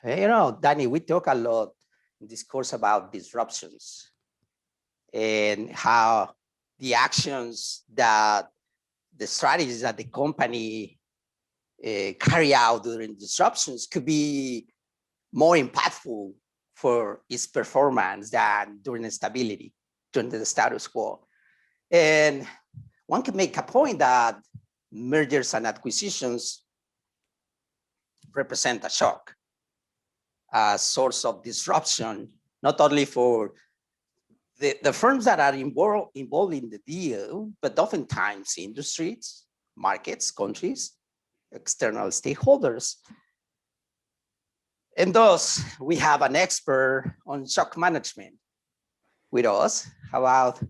Danny, we talk a lot in this course about disruptions and how the actions that the strategies that the company carry out during disruptions could be more impactful for its performance than during stability, during the status quo. And one can make a point that mergers and acquisitions represent a shock, a source of disruption, not only for the firms that are involved in the deal, but oftentimes industries, markets, countries, external stakeholders. And thus, we have an expert on shock management with us. How about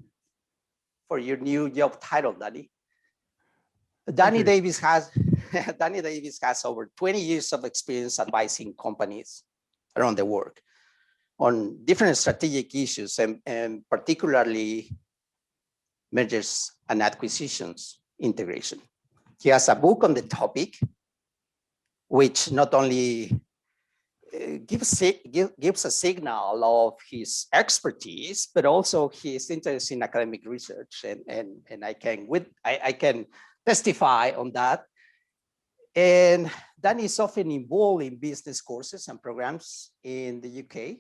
for your new job title, Danny? Danny Davis has over 20 years of experience advising companies around the world on different strategic issues and particularly mergers and acquisitions integration. He has a book on the topic, which not only gives a signal of his expertise, but also his interest in academic research, and I can testify on that. And Danny is often involved in business courses and programs in the UK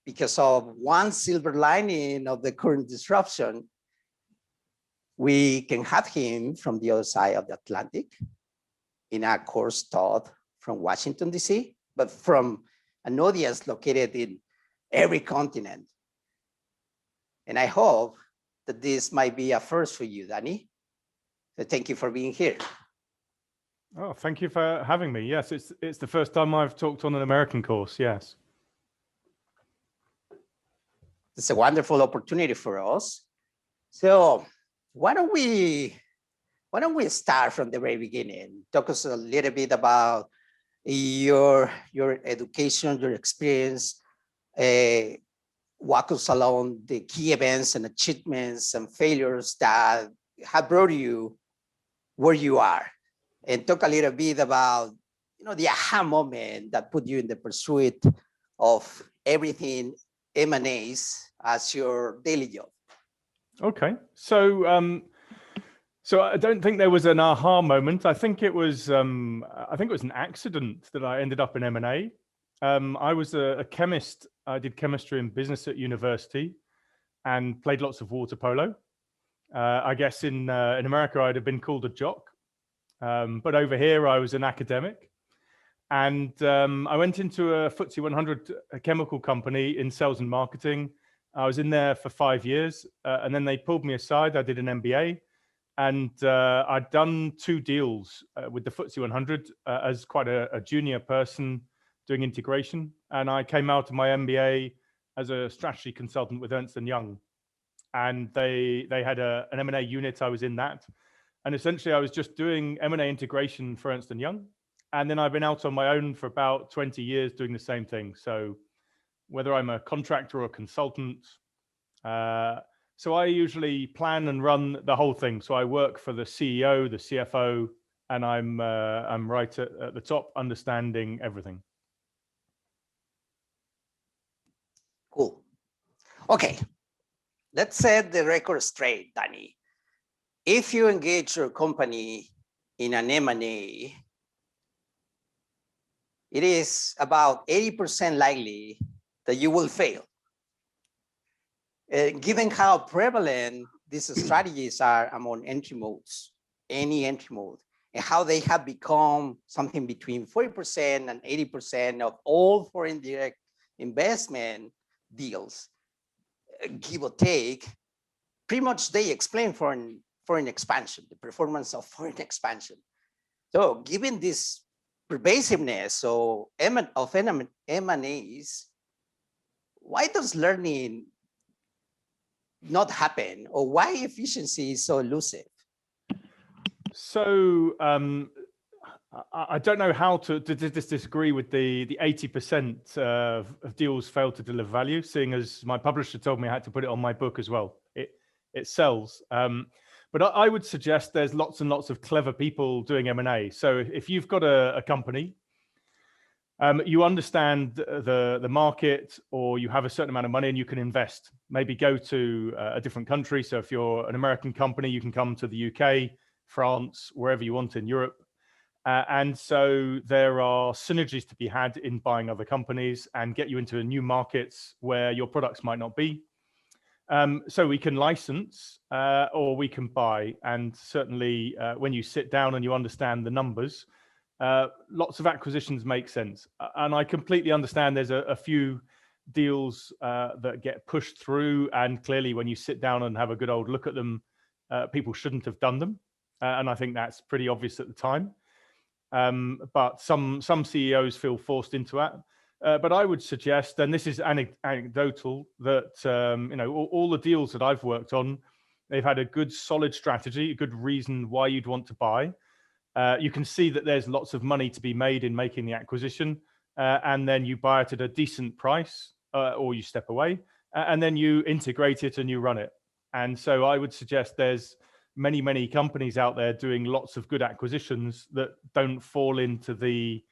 because of one silver lining of the current disruption. We can have him from the other side of the Atlantic in a course taught from Washington, DC, but from an audience located in every continent. And I hope that this might be a first for you, Danny. So thank you for being here. Oh, thank you for having me. Yes, it's the first time I've talked on an American course, yes. It's a wonderful opportunity for us. So why don't we start from the very beginning? Talk us a little bit about your education, your experience, walk us along the key events and achievements and failures that have brought you where you are, and talk a little bit about the aha moment that put you in the pursuit of everything M&As as your daily job. Okay, so I don't think there was an aha moment. I think it was an accident that I ended up in M&A. I was a chemist. I did chemistry and business at university, and played lots of water polo. I guess in America I'd have been called a jock, but over here I was an academic. And I went into a FTSE 100 chemical company in sales and marketing. I was in there for 5 years, and then they pulled me aside. I did an MBA, and I'd done 2 deals with the FTSE 100 as quite a junior person doing integration. And I came out of my MBA as a strategy consultant with Ernst & Young. And they had an M&A unit. I was in that. And essentially, I was just doing M&A integration for Ernst & Young. And then I've been out on my own for about 20 years doing the same thing. So whether I'm a contractor or a consultant, so I usually plan and run the whole thing. So I work for the CEO, the CFO, and I'm right at the top, understanding everything. Cool. Okay, let's set the record straight, Danny. If you engage your company in an M&A, it is about 80% likely that you will fail. Given how prevalent these strategies are among entry modes, any entry mode, and how they have become something between 40% and 80% of all foreign direct investment deals, give or take, pretty much they explain foreign expansion, the performance of foreign expansion. So given this pervasiveness of M&As, why does learning not happen, or why efficiency is so elusive? So I don't know how to disagree with the 80% of deals fail to deliver value, seeing as my publisher told me I had to put it on my book as well. It sells. But I would suggest there's lots and lots of clever people doing M&A. So if you've got a company You understand the market, or you have a certain amount of money and you can invest. Maybe go to a different country. So if you're an American company, you can come to the UK, France, wherever you want in Europe. And so there are synergies to be had in buying other companies and get you into new markets where your products might not be. So we can license or we can buy. And certainly when you sit down and you understand the numbers, lots of acquisitions make sense. And I completely understand there's a few deals that get pushed through. And clearly when you sit down and have a good old look at them, people shouldn't have done them. And I think that's pretty obvious at the time. But some CEOs feel forced into it. But I would suggest, and this is anecdotal, that all the deals that I've worked on, they've had a good solid strategy, a good reason why you'd want to buy. You can see that there's lots of money to be made in making the acquisition, and then you buy it at a decent price, or you step away, and then you integrate it and you run it. And so I would suggest there's many companies out there doing lots of good acquisitions that don't fall into the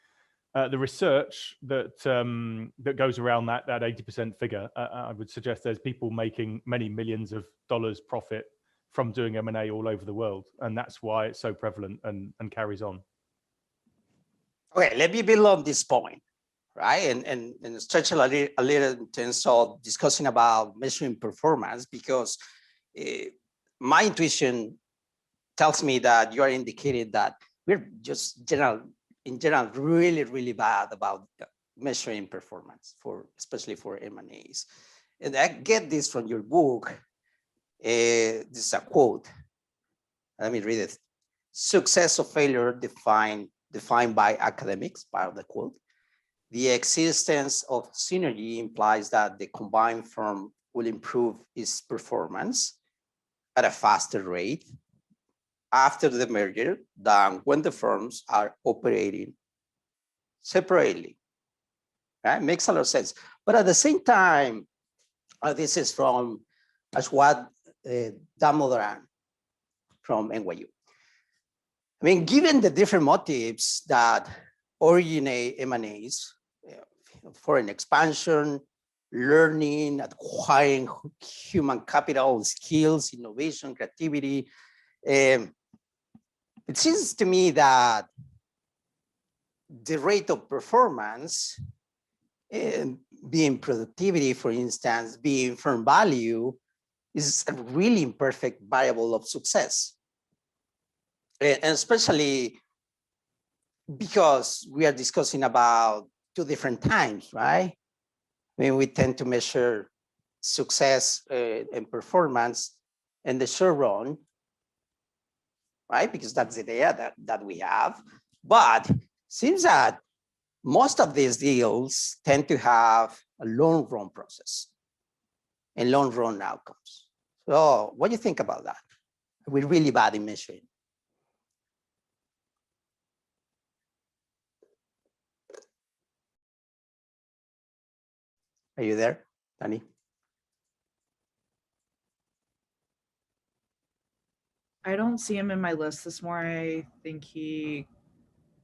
research that goes around that 80% figure. I would suggest there's people making many millions of dollars profit from doing M&A all over the world, and that's why it's so prevalent and carries on. Okay, let me build on this point, right? And stretch a little in terms of discussing about measuring performance, because my intuition tells me that you are indicating that we're just in general really bad about measuring performance, especially for M&As. And I get this from your book. This is a quote. Let me read it. Success or failure defined by academics, part of the quote. The existence of synergy implies that the combined firm will improve its performance at a faster rate after the merger than when the firms are operating separately. Right? Makes a lot of sense. But at the same time, this is from Ashwat Damodaran from NYU. I mean, given the different motives that originate M&As, foreign expansion, learning, acquiring human capital, skills, innovation, creativity, it seems to me that the rate of performance, being productivity, for instance, being firm value, is a really imperfect variable of success. And especially because we are discussing about two different times, right? I mean, we tend to measure success and performance in the short run, right? Because that's the data that we have. But it seems that most of these deals tend to have a long run process and long run outcomes. So what do you think about that? We're really bad in measuring. Are you there, Danny? I don't see him in my list this morning. I think he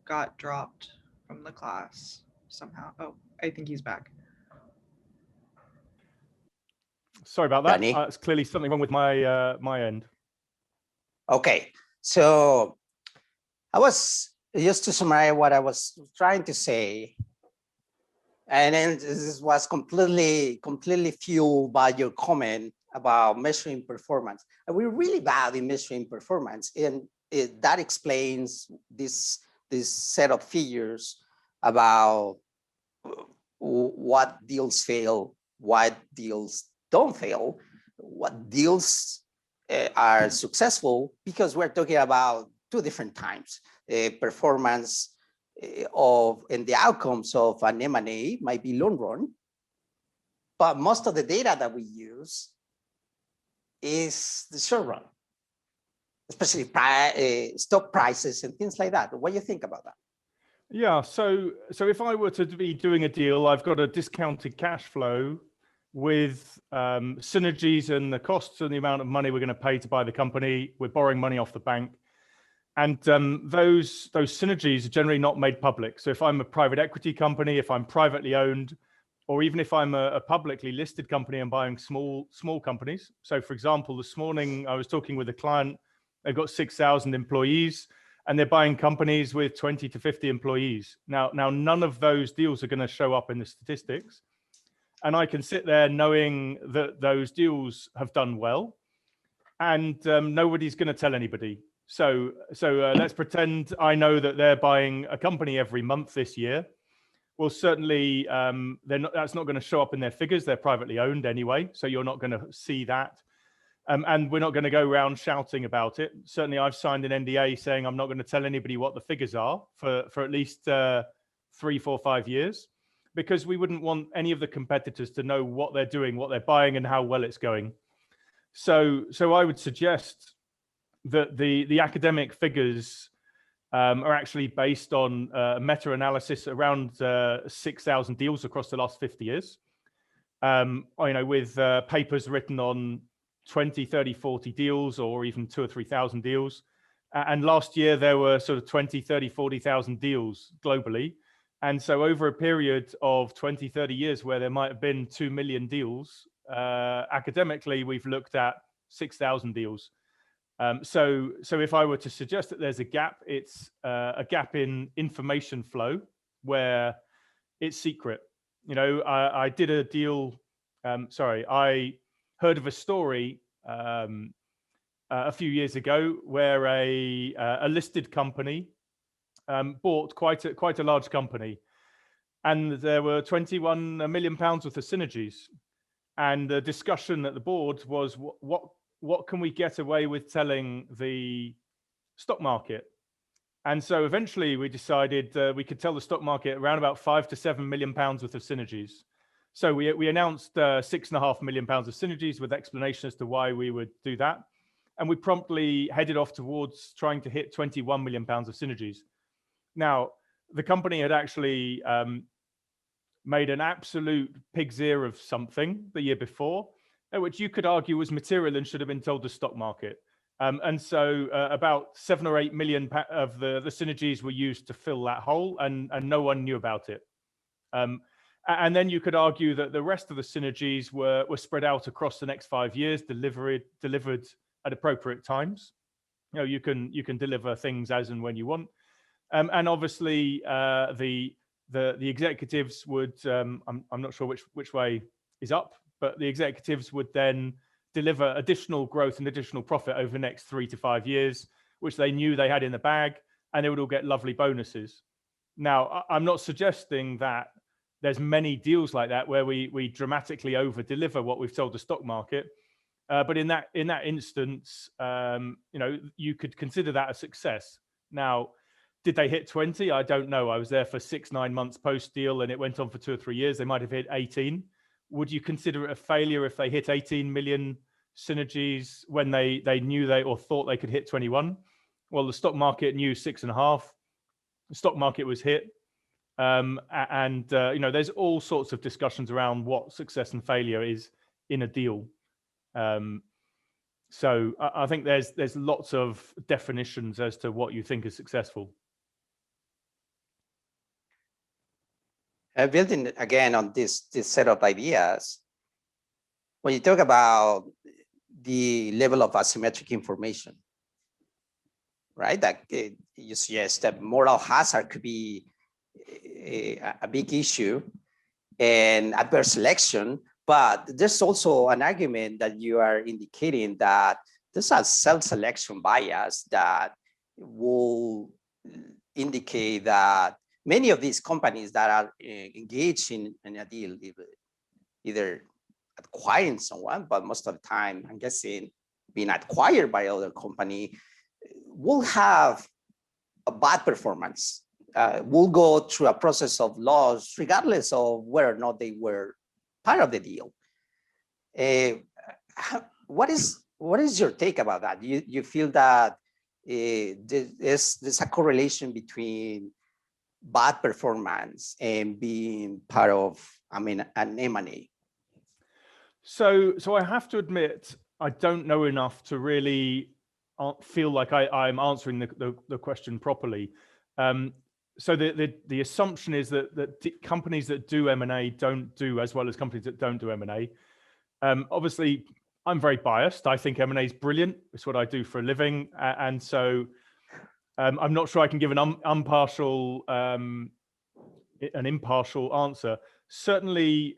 got dropped from the class somehow. Oh, I think he's back. Sorry about that. Danny? It's clearly something wrong with my end. Okay, so I was, just to summarize what I was trying to say, and then this was completely fueled by your comment about measuring performance. And we're really bad in measuring performance, and that explains this set of figures about what deals fail, what deals don't fail, what deals are successful, because we're talking about two different times. Performance and the outcomes of an M&A might be long run, but most of the data that we use is the short run, especially stock prices and things like that. What do you think about that? Yeah, so if I were to be doing a deal, I've got a discounted cash flow with synergies and the costs and the amount of money we're going to pay to buy the company. We're borrowing money off the bank. And those synergies are generally not made public. So if I'm a private equity company, if I'm privately owned, or even if I'm a publicly listed company and buying small companies. So for example, this morning I was talking with a client, they've got 6,000 employees and they're buying companies with 20 to 50 employees. Now none of those deals are going to show up in the statistics. And I can sit there knowing that those deals have done well and nobody's going to tell anybody. So let's pretend I know that they're buying a company every month this year. Well, certainly that's not going to show up in their figures. They're privately owned anyway, so you're not going to see that. And we're not going to go around shouting about it. Certainly, I've signed an NDA saying I'm not going to tell anybody what the figures are for at least 3, 4, 5 years, because we wouldn't want any of the competitors to know what they're doing, what they're buying, and how well it's going. So I would suggest that the academic figures are actually based on a meta-analysis around 6,000 deals across the last 50 years. With papers written on 20, 30, 40 deals, or even 2,000 or 3,000 deals. And last year there were sort of 20, 30, 40,000 deals globally. And so over a period of 20, 30 years where there might have been 2 million deals, academically, we've looked at 6,000 deals. So if I were to suggest that there's a gap, it's a gap in information flow where it's secret. I did a deal. I heard of a story a few years ago where a listed company bought quite a large company, and there were 21 million pounds worth of synergies. And the discussion at the board was what can we get away with telling the stock market? And so eventually we decided we could tell the stock market around about 5 to 7 million pounds worth of synergies. So we announced 6.5 million pounds of synergies with explanation as to why we would do that. And we promptly headed off towards trying to hit 21 million pounds of synergies. Now, the company had actually made an absolute pig's ear of something the year before, which you could argue was material and should have been told the stock market. And so about 7 or 8 million of the synergies were used to fill that hole, and no one knew about it. And then you could argue that the rest of the synergies were spread out across the next 5 years, delivered at appropriate times. You can deliver things as and when you want. And obviously the executives would, I'm not sure which way is up, but the executives would then deliver additional growth and additional profit over the next 3 to 5 years, which they knew they had in the bag, and they would all get lovely bonuses. Now, I'm not suggesting that there's many deals like that where we dramatically over deliver what we've told the stock market, but in that instance, you could consider that a success. Now, did they hit 20? I don't know. I was there for 6-9 months post deal, and it went on for 2 or 3 years. They might have hit 18. Would you consider it a failure if they hit 18 million synergies when they knew or thought they could hit 21? Well, the stock market knew 6.5. The stock market was hit. There's all sorts of discussions around what success and failure is in a deal. So I think there's lots of definitions as to what you think is successful. Building again on this set of ideas, when you talk about the level of asymmetric information, right? That you suggest that moral hazard could be a big issue and adverse selection, but there's also an argument that you are indicating that there's a self-selection bias that will indicate that many of these companies that are engaged in a deal, either acquiring someone, but most of the time, I'm guessing, being acquired by other company, will have a bad performance. Will go through a process of loss, regardless of whether or not they were part of the deal. What is your take about that? You feel that there's a correlation between bad performance and being part of, an M&A? So I have to admit, I don't know enough to really feel like I'm answering the question properly. So the assumption is that companies that do M&A don't do as well as companies that don't do M&A. Obviously, I'm very biased. I think M&A is brilliant. It's what I do for a living, and so I'm not sure I can give an impartial answer. Certainly,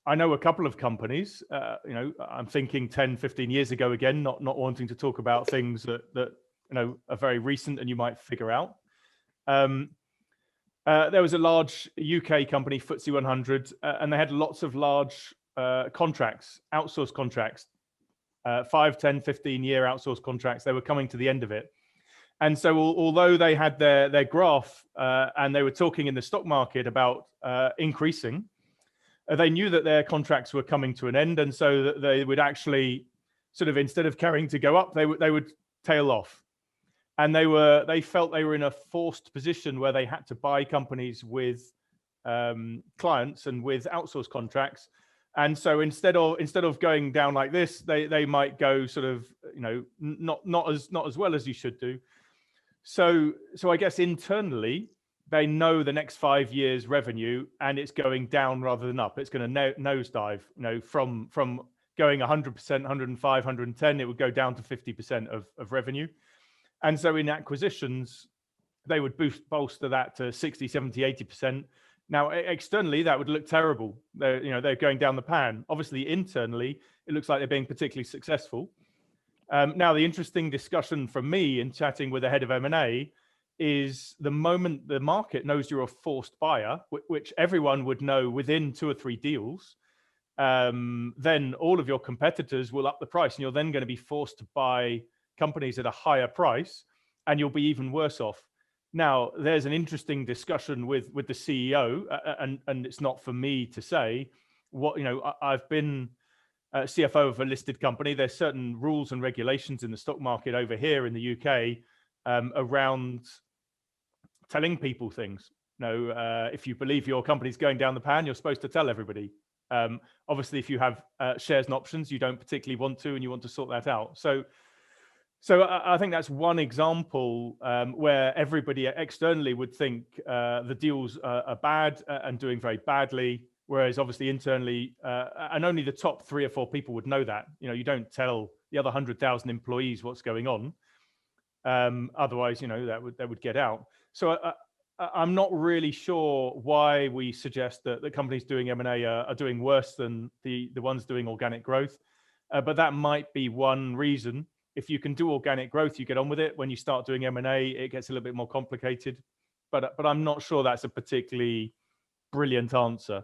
I know a couple of companies. I'm thinking 10, 15 years ago again, not wanting to talk about things that are very recent and you might figure out. There was a large UK company, FTSE 100, and they had lots of large contracts, outsourced contracts, 5, 10, 15-year outsourced contracts. They were coming to the end of it. And so although they had their graph and they were talking in the stock market about increasing, they knew that their contracts were coming to an end. And so that they would actually sort of, instead of carrying to go up, they would tail off. And they felt they were in a forced position where they had to buy companies with clients and with outsourced contracts. And so instead of going down like this, they might go sort of, not as well as you should do. So I guess internally, they know the next 5 years revenue, and it's going down rather than up. It's going to nosedive, from going 100%, 105, 110, it would go down to 50% of revenue. And so in acquisitions, they would bolster that to 60, 70, 80%. Now, externally, that would look terrible. They're going down the pan. Obviously, internally, it looks like they're being particularly successful. Now, the interesting discussion from me in chatting with the head of M&A is the moment the market knows you're a forced buyer, which everyone would know within 2 or 3 deals, then all of your competitors will up the price, and you're then going to be forced to buy companies at a higher price, and you'll be even worse off. Now, there's an interesting discussion with the CEO, and it's not for me to say what, I've been CFO of a listed company. There's certain rules and regulations in the stock market over here in the UK around telling people things. If you believe your company's going down the pan, you're supposed to tell everybody. Obviously, if you have shares and options, you don't particularly want to, and you want to sort that out. So I think that's one example where everybody externally would think the deals are bad and doing very badly, whereas obviously internally, and only the top 3 or 4 people would know that. You don't tell the other 100,000 employees what's going on. Otherwise, that would get out. So I'm not really sure why we suggest that the companies doing M&A are doing worse than the ones doing organic growth. But that might be one reason. If you can do organic growth, you get on with it. When you start doing M&A, it gets a little bit more complicated. But I'm not sure that's a particularly brilliant answer.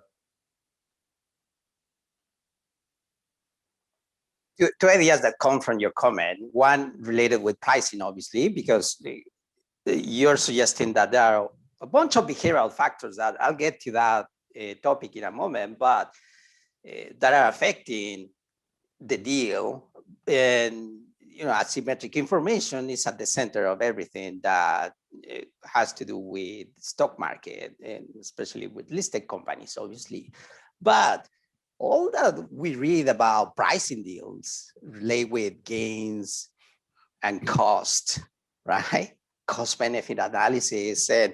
2 ideas that come from your comment. One related with pricing, obviously, because you're suggesting that there are a bunch of behavioral factors that I'll get to that topic in a moment, but that are affecting the deal. And asymmetric information is at the center of everything that has to do with stock market, and especially with listed companies, obviously. But all that we read about pricing deals relate with gains and cost, right? Cost benefit analysis and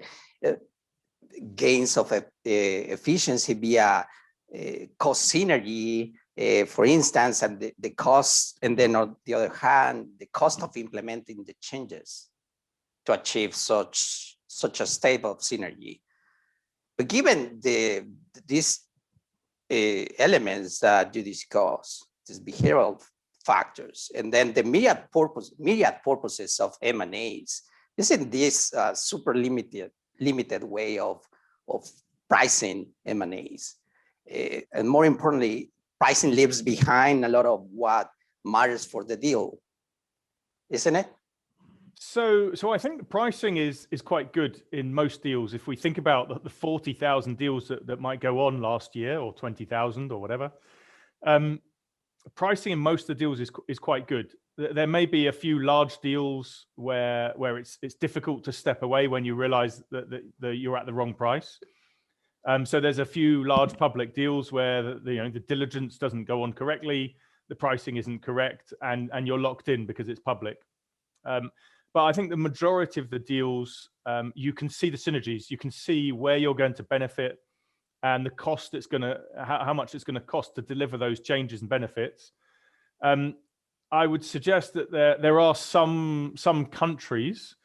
gains of efficiency via cost synergy, for instance, and the cost, and then on the other hand, the cost of implementing the changes to achieve such a state of synergy. But given these elements that you discuss, these behavioral factors, and then the myriad purposes of M&As, isn't this super limited way of pricing M&As? And more importantly, pricing leaves behind a lot of what matters for the deal, isn't it? So I think the pricing is quite good in most deals. If we think about the 40,000 deals that might go on last year, or 20,000 or whatever, pricing in most of the deals is quite good. There may be a few large deals where it's difficult to step away when you realize that you're at the wrong price. So there's a few large public deals where the diligence doesn't go on correctly, the pricing isn't correct, and you're locked in because it's public. But I think the majority of the deals, you can see the synergies. You can see where you're going to benefit and the cost it's going to, how much it's going to cost to deliver those changes and benefits. I would suggest that there are some countries,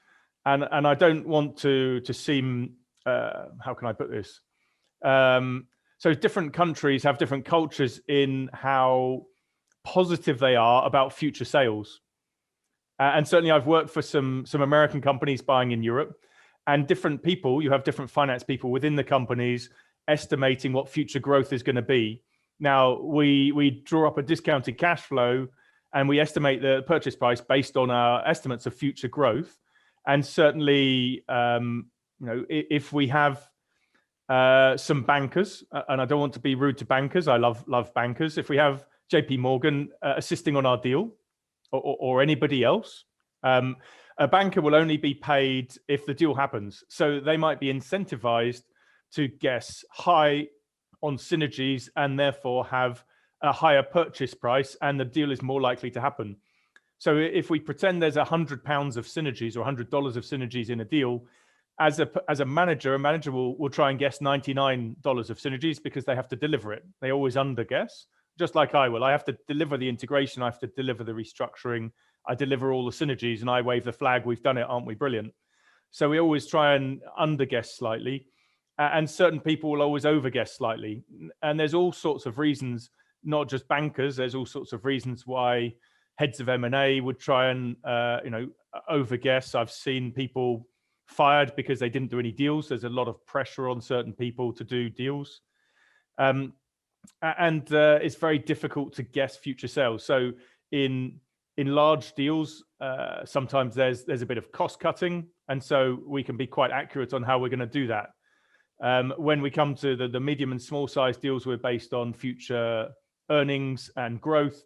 and I don't want to seem, how can I put this? So different countries have different cultures in how positive they are about future sales. And certainly I've worked for some American companies buying in Europe, and different people, you have different finance people within the companies estimating what future growth is going to be. Now, we draw up a discounted cash flow and we estimate the purchase price based on our estimates of future growth. And certainly, if we have some bankers, and I don't want to be rude to bankers, I love bankers. If we have JP Morgan assisting on our deal, or anybody else, a banker will only be paid if the deal happens. So they might be incentivized to guess high on synergies and therefore have a higher purchase price, and the deal is more likely to happen. So if we pretend there's £100 of synergies or $100 of synergies in a deal, as a manager will try and guess $99 of synergies because they have to deliver it. They always underguess, just like I will. I have to deliver the integration. I have to deliver the restructuring. I deliver all the synergies and I wave the flag. We've done it. Aren't we brilliant? So we always try and underguess slightly. And certain people will always overguess slightly. And there's all sorts of reasons, not just bankers. There's all sorts of reasons why heads of M&A would try and overguess. I've seen people fired because they didn't do any deals. There's a lot of pressure on certain people to do deals. And it's very difficult to guess future sales. So in large deals, sometimes there's a bit of cost cutting. And so we can be quite accurate on how we're going to do that. When we come to the medium and small size deals, we're based on future earnings and growth.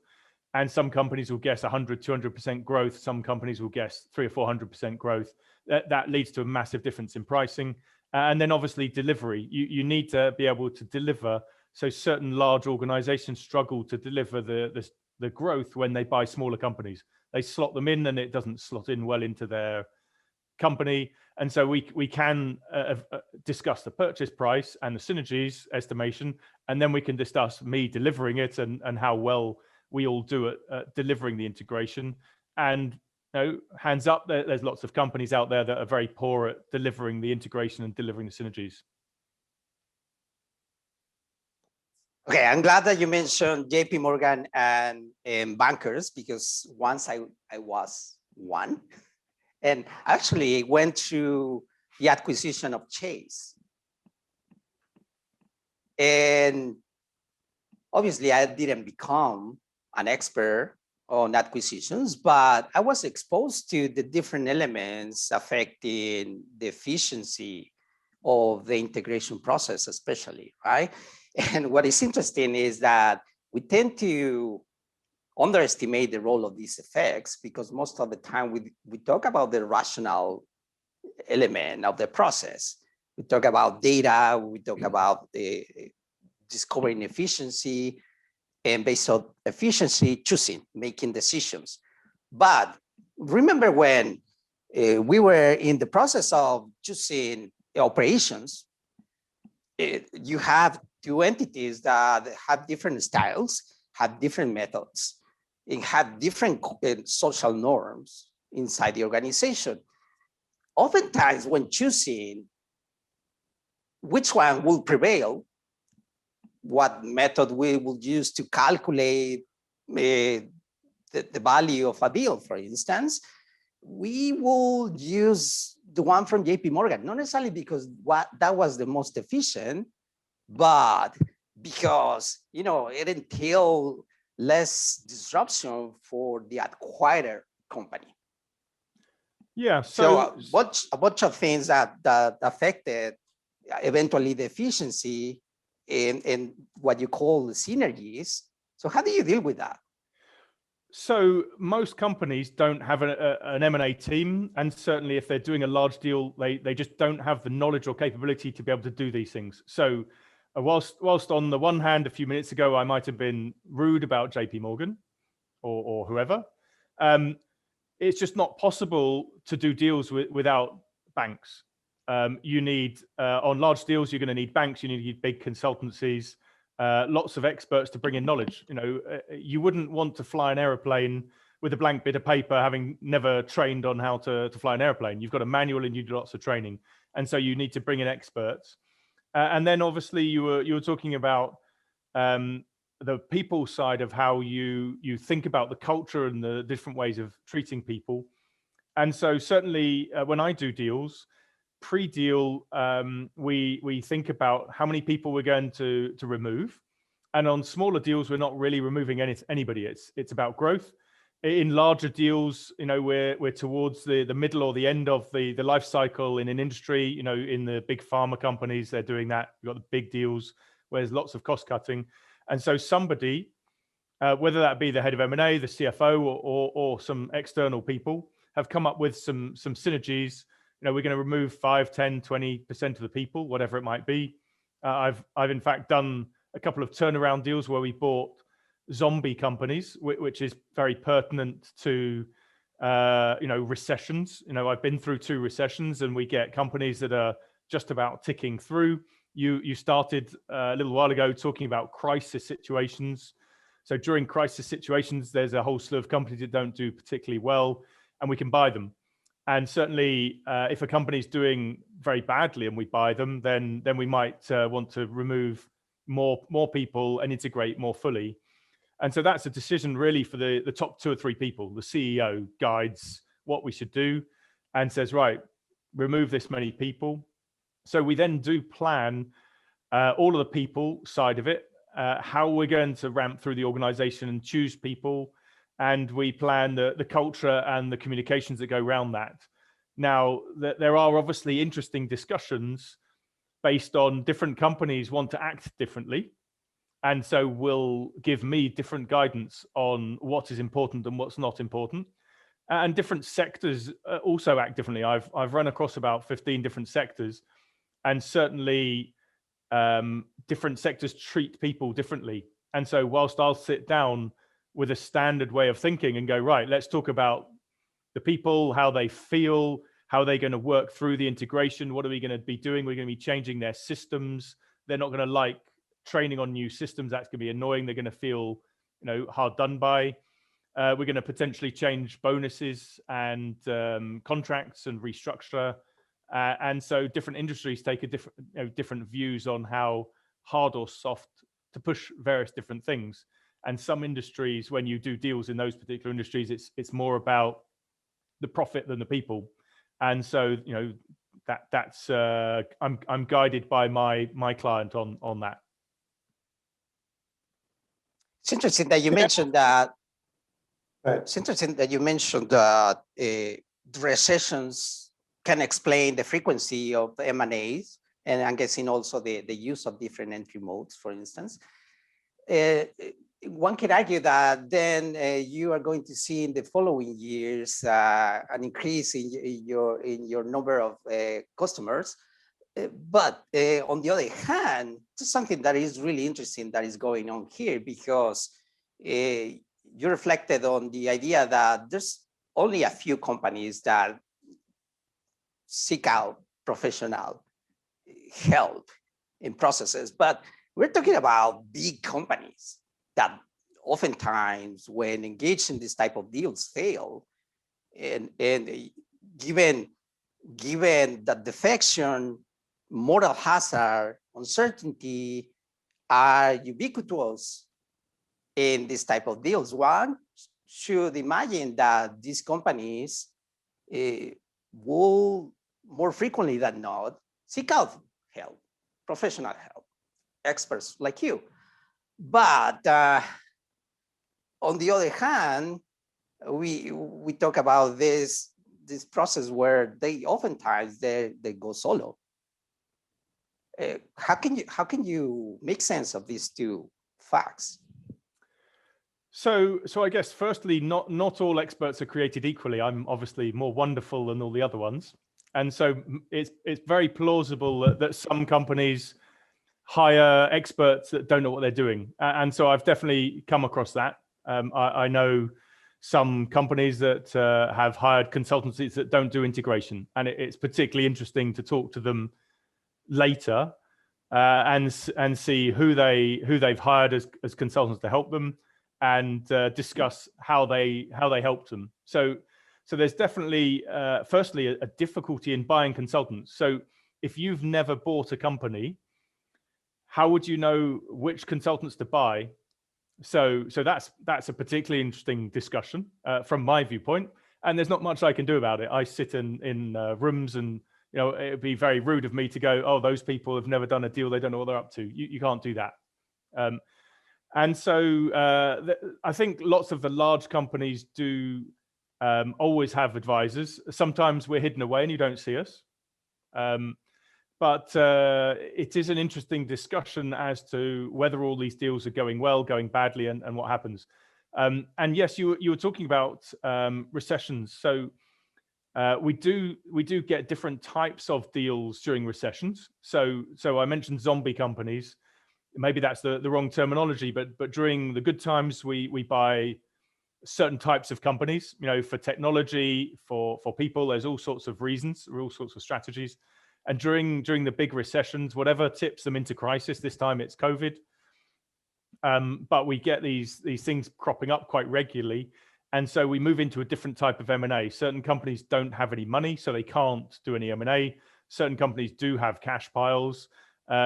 And some companies will guess 100, 200% growth. Some companies will guess 300 or 400% growth. That leads to a massive difference in pricing. And then obviously delivery. You need to be able to deliver. So certain large organizations struggle to deliver the growth when they buy smaller companies. They slot them in and it doesn't slot in well into their company. And so we can discuss the purchase price and the synergies estimation, and then we can discuss me delivering it and how well we all do at delivering the integration. And hands up, there's lots of companies out there that are very poor at delivering the integration and delivering the synergies. Okay, I'm glad that you mentioned JP Morgan and bankers, because once I was one, and actually went through the acquisition of Chase. And obviously I didn't become an expert on acquisitions, but I was exposed to the different elements affecting the efficiency of the integration process, especially, right? And what is interesting is that we tend to underestimate the role of these effects, because most of the time we talk about the rational element of the process. We talk about data, we talk about the discovering efficiency, and based on efficiency, making decisions. But remember when we were in the process of choosing operations, you have two entities that have different styles, have different methods, and have different social norms inside the organization. Oftentimes, when choosing which one will prevail, what method we will use to calculate the value of a deal, for instance, we will use the one from JP Morgan, not necessarily because that was the most efficient, but because it entailed less disruption for the acquirer company. Yeah. So a bunch of things that affected eventually the efficiency and what you call the synergies. So how do you deal with that? So most companies don't have an M&A team, and certainly if they're doing a large deal, they just don't have the knowledge or capability to be able to do these things. So whilst on the one hand, a few minutes ago, I might have been rude about JP Morgan or whoever, it's just not possible to do deals without banks. You need, on large deals, you're going to need banks, you need big consultancies, lots of experts to bring in knowledge. You wouldn't want to fly an aeroplane with a blank bit of paper, having never trained on how to fly an airplane. You've got a manual and you do lots of training. And so you need to bring in experts. And then obviously you were talking about the people side of how you think about the culture and the different ways of treating people. And so certainly when I do deals, pre-deal, we think about how many people we're going to remove. And on smaller deals, we're not really removing anybody. It's about growth. In larger deals, we're towards the middle or the end of the life cycle in an industry. In the big pharma companies, they're doing that. You've got the big deals where there's lots of cost cutting. And so somebody, whether that be the head of M&A, the CFO, or some external people, have come up with some synergies. We're going to remove 5, 10, 20% of the people, whatever it might be. I've in fact done a couple of turnaround deals where we bought zombie companies, which is very pertinent to recessions. I've been through 2 recessions, and we get companies that are just about ticking through. You started a little while ago talking about crisis situations. So during crisis situations, there's a whole slew of companies that don't do particularly well, and we can buy them. And certainly, if a company is doing very badly and we buy them, then we might want to remove more people and integrate more fully. And so that's a decision really for the top 2 or 3 people. The CEO guides what we should do and says, right, remove this many people. So we then do plan all of the people side of it, how we're going to ramp through the organization and choose people. And we plan the culture and the communications that go around that. Now, there are obviously interesting discussions based on different companies want to act differently. And so will give me different guidance on what is important and what's not important. And different sectors also act differently. I've run across about 15 different sectors, and certainly different sectors treat people differently. And so whilst I'll sit down with a standard way of thinking and go, right, let's talk about the people, how they feel, how they're going to work through the integration. What are we going to be doing? We're going to be changing their systems. They're not going to like training on new systems. That's going to be annoying. They're going to feel, hard done by. We're going to potentially change bonuses and contracts and restructure. And so different industries take a different views on how hard or soft to push various different things. And some industries, when you do deals in those particular industries, it's more about the profit than the people. And so, that's I'm guided by my client on that. It's interesting that you mentioned that. It's interesting that you mentioned that recessions can explain the frequency of M&As, and I'm guessing also the use of different entry modes, for instance. One can argue that then you are going to see in the following years an increase in your number of customers. But on the other hand, there's something that is really interesting that is going on here, because you reflected on the idea that there's only a few companies that seek out professional help in processes, but we're talking about big companies that oftentimes when engaged in this type of deals fail. And given that defection, moral hazard, uncertainty are ubiquitous in this type of deals, one should imagine that these companies will more frequently than not seek out help, professional help, experts like you. But on the other hand, we talk about this process where they oftentimes they go solo. How can you make sense of these 2 facts? So I guess firstly, not all experts are created equally. I'm obviously more wonderful than all the other ones, and so it's very plausible that some companies hire experts that don't know what they're doing, and so I've definitely come across that. I know some companies that have hired consultancies that don't do integration, and it's particularly interesting to talk to them later and see who they've hired as consultants to help them, and discuss how they helped them. So there's definitely firstly a difficulty in buying consultants. So if you've never bought a company, how would you know which consultants to buy? So that's a particularly interesting discussion from my viewpoint, and there's not much I can do about it. I sit in rooms, and it'd be very rude of me to go, oh, those people have never done a deal, they don't know what they're up to. You can't do that. And so I think lots of the large companies do always have advisors. Sometimes we're hidden away and you don't see us. But it is an interesting discussion as to whether all these deals are going well, going badly, and what happens. And yes, you were talking about recessions. So we do get different types of deals during recessions. So I mentioned zombie companies. Maybe that's the wrong terminology, but during the good times, we buy certain types of companies. For technology, for people, there's all sorts of reasons, all sorts of strategies. And during the big recessions, whatever tips them into crisis, this time it's COVID. But we get these things cropping up quite regularly. And so we move into a different type of M&A. Certain companies don't have any money, so they can't do any M&A. Certain companies do have cash piles.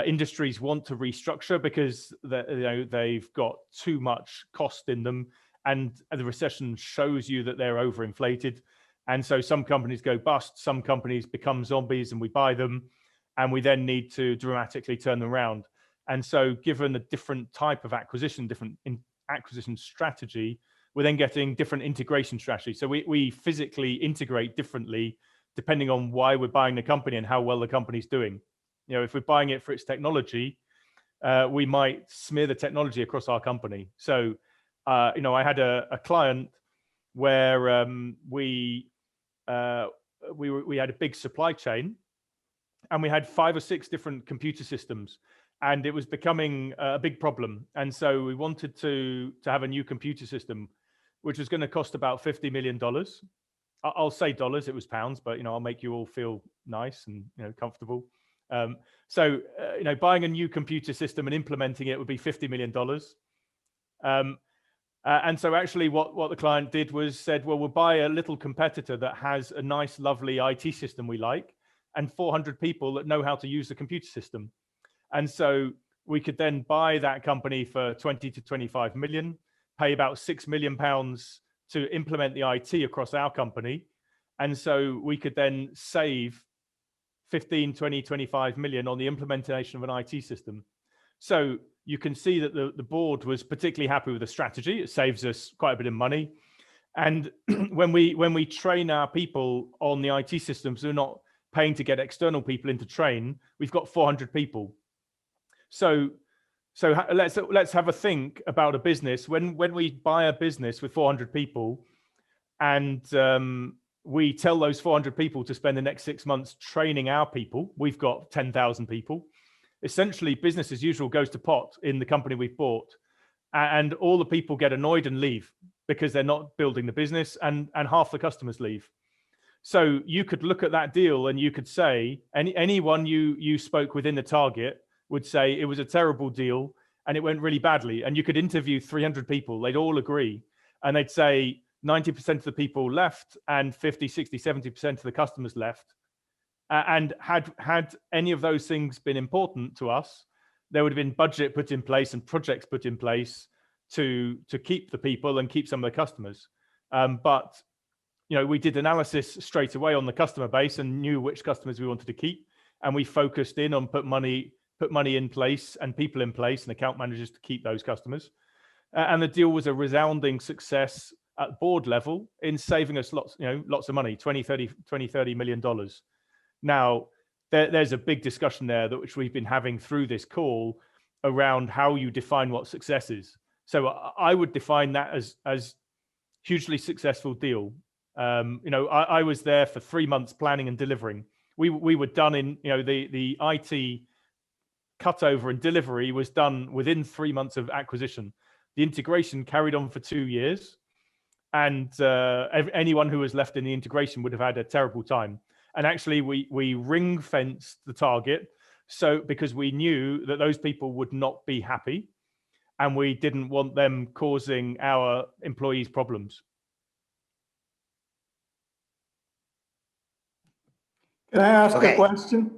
Industries want to restructure because they've got too much cost in them. And the recession shows you that they're overinflated. And so some companies go bust, some companies become zombies, and we buy them, and we then need to dramatically turn them around. And so given a different type of acquisition, different acquisition strategy, we're then getting different integration strategies. So we physically integrate differently depending on why we're buying the company and how well the company's doing. If we're buying it for its technology, we might smear the technology across our company. So, I had a client where we had a big supply chain, and we had 5 or 6 different computer systems, and it was becoming a big problem. And so we wanted to have a new computer system, which was going to cost about $50 million. I'll say dollars, it was pounds, but I'll make you all feel nice and comfortable. So buying a new computer system and implementing it would be $50 million. And so actually what the client did was said, well, we'll buy a little competitor that has a nice, lovely IT system we like, and 400 people that know how to use the computer system. And so we could then buy that company for 20 to 25 million, pay about £6 million to implement the IT across our company. And so we could then save 15, 20, 25 million on the implementation of an IT system. So you can see that the board was particularly happy with the strategy. It saves us quite a bit of money. And when we train our people on the IT systems, we're not paying to get external people in to train. We've got 400 people. So let's have a think about a business. When we buy a business with 400 people, and we tell those 400 people to spend the next 6 months training our people, we've got 10,000 people. Essentially, business as usual goes to pot in the company we've bought, and all the people get annoyed and leave because they're not building the business, and half the customers leave. So you could look at that deal and you could say, anyone you spoke within the target would say it was a terrible deal and it went really badly. And you could interview 300 people, they'd all agree, and they'd say 90% of the people left and 50, 60, 70% of the customers left. And had any of those things been important to us, there would have been budget put in place and projects put in place to keep the people and keep some of the customers. But we did analysis straight away on the customer base and knew which customers we wanted to keep, and we focused in on put money in place and people in place and account managers to keep those customers. And the deal was a resounding success at board level in saving us lots of money, $20-30 million. Now, there's a big discussion there which we've been having through this call around how you define what success is. So I would define that as hugely successful deal. I was there for 3 months planning and delivering. We were done in, the IT cutover and delivery was done within 3 months of acquisition. The integration carried on for 2 years. and anyone who was left in the integration would have had a terrible time. And actually, we ring fenced the target, so because we knew that those people would not be happy, and we didn't want them causing our employees problems. Can I ask a question?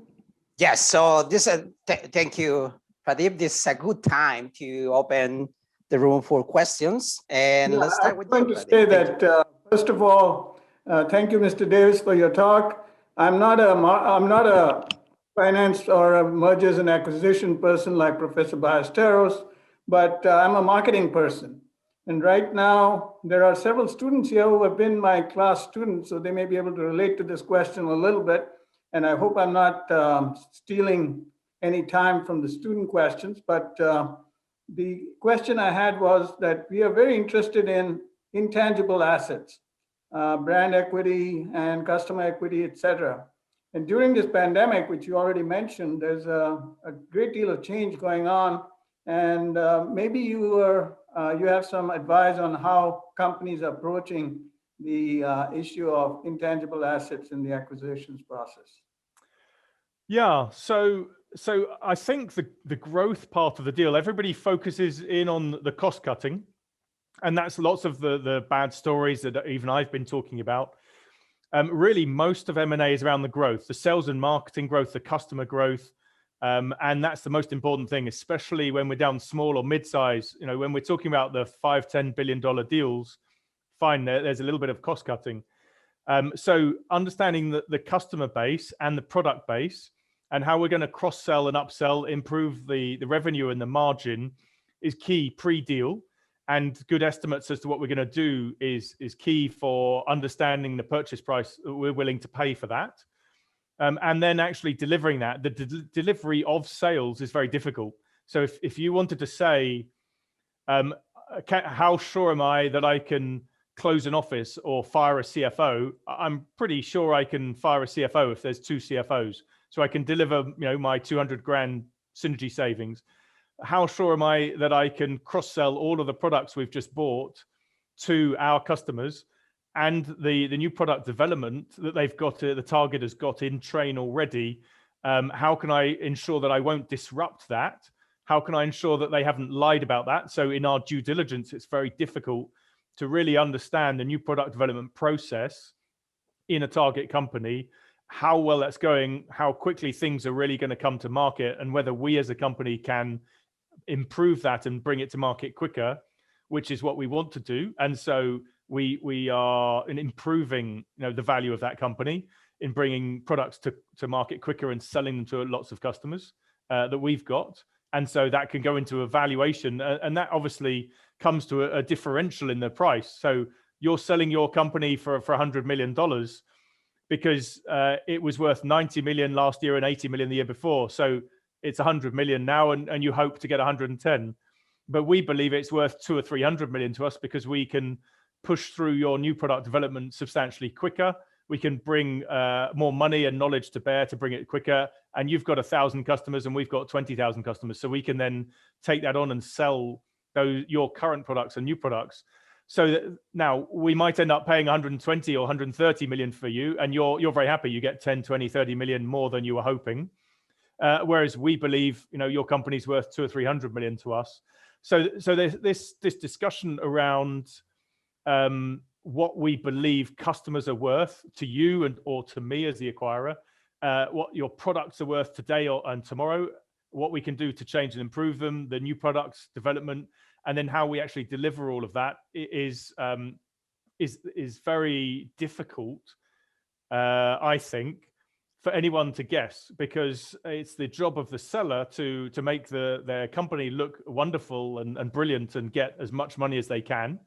Yes. So this, thank you, Pradeep. This is a good time to open the room for questions. And let's start with you, I'm going to say that, first of all, thank you, Mr. Davis, for your talk. I'm not a finance or a mergers and acquisition person like Professor Ballesteros, but I'm a marketing person. And right now, there are several students here who have been my class students, so they may be able to relate to this question a little bit. And I hope I'm not stealing any time from the student questions, but the question I had was that we are very interested in intangible assets, brand equity and customer equity, et cetera. And during this pandemic, which you already mentioned, there's a great deal of change going on. And maybe you have some advice on how companies are approaching the issue of intangible assets in the acquisitions process. Yeah, so I think the growth part of the deal, everybody focuses in on the cost cutting, and that's lots of the bad stories that even I've been talking about. Really, most of M&A is around the growth, the sales and marketing growth, the customer growth, and that's the most important thing, especially when we're down small or mid-size. You know, when we're talking about the $5-10 billion deals, fine, there's a little bit of cost cutting. So understanding the customer base and the product base and how we're going to cross-sell and upsell, improve the revenue and the margin is key pre-deal. And good estimates as to what we're going to do is key for understanding the purchase price that we're willing to pay for that. And then actually delivering that. The delivery of sales is very difficult. So if you wanted to say, how sure am I that I can close an office or fire a CFO? I'm pretty sure I can fire a CFO if there's two CFOs. So I can deliver, my 200 grand synergy savings. How sure am I that I can cross-sell all of the products we've just bought to our customers and the new product development that they've got, the target has got in train already? How can I ensure that I won't disrupt that? How can I ensure that they haven't lied about that? So in our due diligence, it's very difficult to really understand the new product development process in a target company, how well that's going, how quickly things are really going to come to market, and whether we as a company can improve that and bring it to market quicker, which is what we want to do. And so we are in improving the value of that company in bringing products to market quicker and selling them to lots of customers that we've got. And so that can go into a valuation, and that obviously comes to a differential in the price. So you're selling your company for $100 million because it was worth 90 million last year and 80 million the year before. So it's 100 million now, and you hope to get 110. But we believe it's worth 200 or 300 million to us because we can push through your new product development substantially quicker. We can bring more money and knowledge to bear to bring it quicker. And you've got 1,000 customers and we've got 20,000 customers. So we can then take that on and sell your current products and new products. So now we might end up paying 120 or 130 million for you, and you're very happy. You get 10, 20, 30 million more than you were hoping. Whereas we believe, your company's worth 200 or 300 million to us. So there's this discussion around what we believe customers are worth to you or to me as the acquirer, what your products are worth today and tomorrow, what we can do to change and improve them, the new products development, and then how we actually deliver all of that is very difficult, I think, for anyone to guess, because it's the job of the seller to make their company look wonderful and brilliant and get as much money as they can,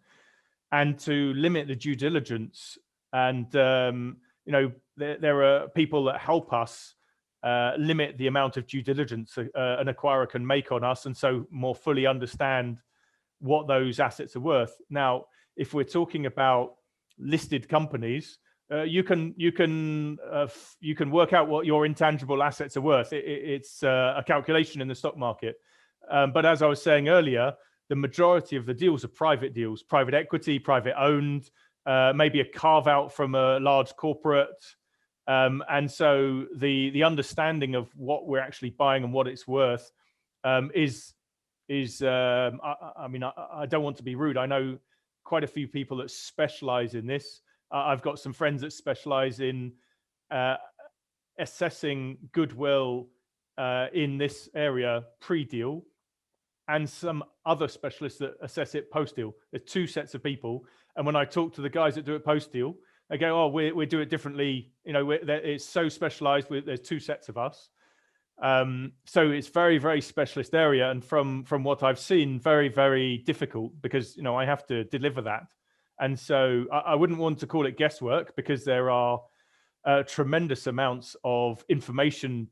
and to limit the due diligence. And there are people that help us limit the amount of due diligence an acquirer can make on us, and so more fully understand what those assets are worth. Now, if we're talking about listed companies, you can work out what your intangible assets are worth. It's a calculation in the stock market. But as I was saying earlier, the majority of the deals are private deals, private equity, private owned, maybe a carve out from a large corporate. And so the understanding of what we're actually buying and what it's worth is I mean, I don't want to be rude. I know quite a few people that specialize in this. I've got some friends that specialize in assessing goodwill in this area pre-deal, and some other specialists that assess it post-deal. There's two sets of people. And when I talk to the guys that do it post-deal, they go, oh, we do it differently. You know, it's so specialized. There's two sets of us. So it's very, very specialist area. And from what I've seen, very, very difficult, because, you know, I have to deliver that. And so I wouldn't want to call it guesswork, because there are tremendous amounts of information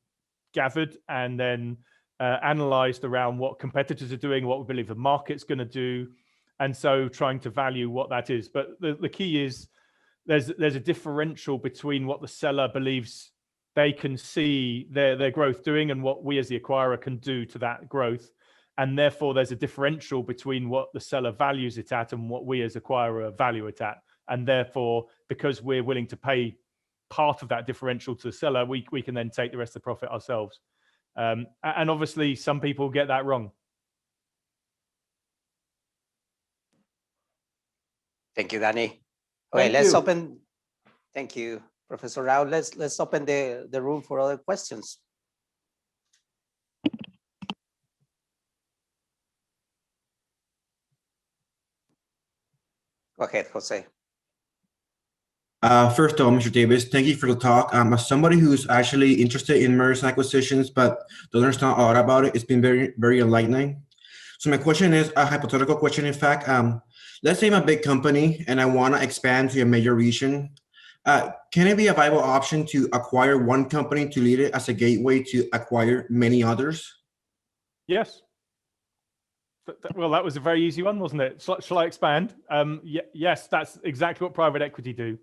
gathered and then analyzed around what competitors are doing, what we believe the market's going to do, and so trying to value what that is. But the key is there's a differential between what the seller believes they can see their growth doing and what we as the acquirer can do to that growth, and therefore there's a differential between what the seller values it at and what we as acquirer value it at, and therefore because we're willing to pay part of that differential to the seller, we can then take the rest of the profit ourselves. And obviously some people get that wrong. Thank you, Danny. Okay, Thank let's you. open. Thank you, Professor Rao. Let's open the room for other questions. Go ahead, Jose. First of all, Mr. Davis, thank you for the talk. As somebody who's actually interested in mergers and acquisitions, but doesn't understand a lot about it, it's been very, very enlightening. So my question is a hypothetical question, in fact. Let's say I'm a big company and I want to expand to a major region. Can it be a viable option to acquire one company to lead it as a gateway to acquire many others? Yes. Well, that was a very easy one, wasn't it? Shall I expand? Yes, that's exactly what private equity do.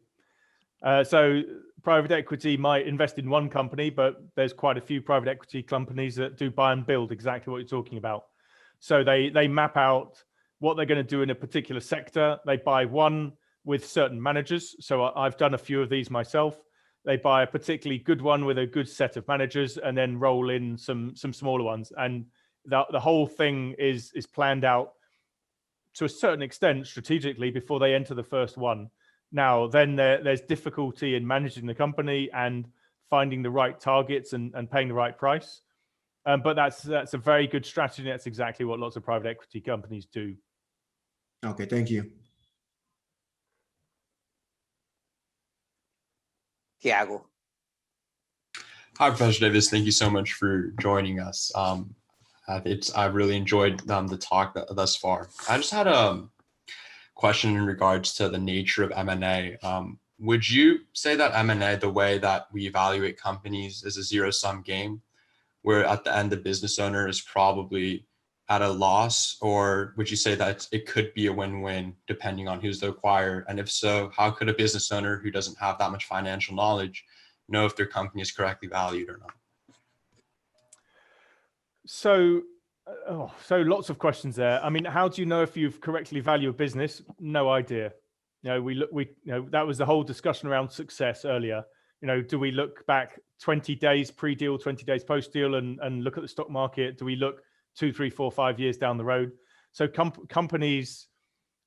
So private equity might invest in one company, but there's quite a few private equity companies that do buy and build, exactly what you're talking about. So they map out what they're going to do in a particular sector. They buy one with certain managers. So I've done a few of these myself. They buy a particularly good one with a good set of managers and then roll in some smaller ones. And the whole thing is planned out to a certain extent strategically before they enter the first one. Now, then there's difficulty in managing the company and finding the right targets and paying the right price. But that's a very good strategy. That's exactly what lots of private equity companies do. Okay, thank you. Tiago. Hi, Professor Davis. Thank you so much for joining us. I've really enjoyed the talk thus far. I just had a question in regards to the nature of M&A. Would you say that M&A, the way that we evaluate companies, is a zero-sum game, where at the end the business owner is probably at a loss, or would you say that it could be a win-win depending on who's the acquirer? And if so, how could a business owner who doesn't have that much financial knowledge know if their company is correctly valued or not? So lots of questions there. I mean, how do you know if you've correctly valued a business? No idea. You know, that was the whole discussion around success earlier. You know, do we look back 20 days pre-deal, 20 days post-deal and look at the stock market? Do we look 2, 3, 4, 5 years down the road? So companies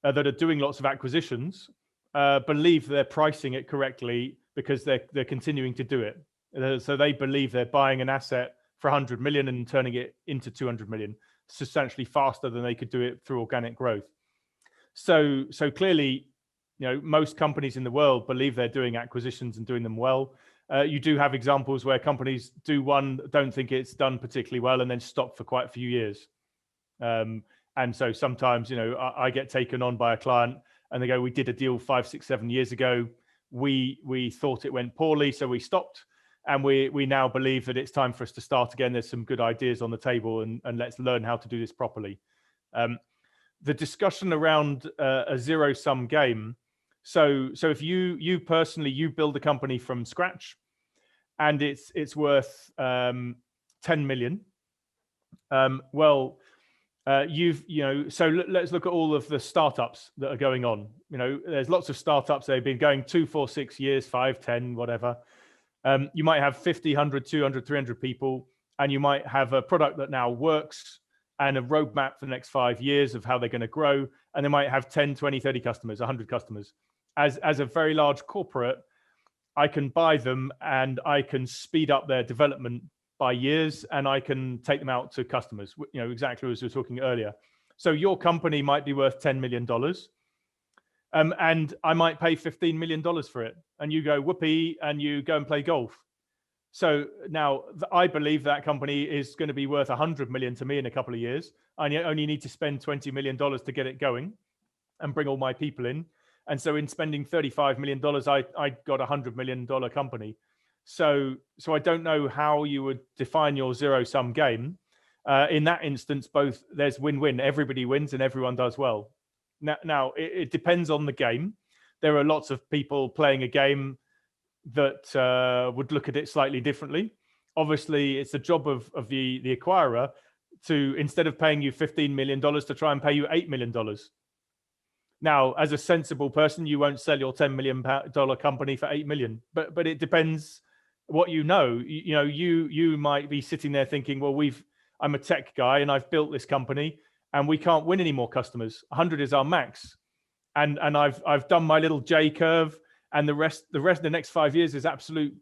that are doing lots of acquisitions believe they're pricing it correctly because they're continuing to do it. So they believe they're buying an asset for 100 million and turning it into 200 million substantially faster than they could do it through organic growth. So clearly, you know, most companies in the world believe they're doing acquisitions and doing them well. You do have examples where companies do one, don't think it's done particularly well, and then stop for quite a few years. And so sometimes, you know, I get taken on by a client and they go, we did a deal 5, 6, 7 years ago. We thought it went poorly, so we stopped. And we now believe that it's time for us to start again. There's some good ideas on the table, and let's learn how to do this properly. The discussion around a zero-sum game. So if you personally, you build a company from scratch and it's worth 10 million. Well, So let's look at all of the startups that are going on. There's lots of startups. They've been going 2, 4, 6 years, 5, 10, whatever. You might have 50, 100, 200, 300 people, and you might have a product that now works and a roadmap for the next 5 years of how they're going to grow. And they might have 10, 20, 30 customers, 100 customers. As a very large corporate, I can buy them and I can speed up their development by years, and I can take them out to customers, exactly as we were talking earlier. So your company might be worth $10 million. And I might pay $15 million for it. And you go, whoopee, and you go and play golf. So now I believe that company is going to be worth 100 million to me in a couple of years. I only need to spend $20 million to get it going and bring all my people in. And so in spending $35 million, I got a $100 million company. So I don't know how you would define your zero-sum game. In that instance, both there's win-win. Everybody wins and everyone does well. Now it depends on the game. There are lots of people playing a game that would look at it slightly differently. Obviously, it's the job of the acquirer to, instead of paying you $15 million, to try and pay you $8 million. Now, as a sensible person, you won't sell your $10 million company for $8 million. But it depends what you know. You might be sitting there thinking, well, I'm a tech guy and I've built this company and we can't win any more customers. 100 is our max. And I've done my little J curve, and the rest of the next 5 years is absolute,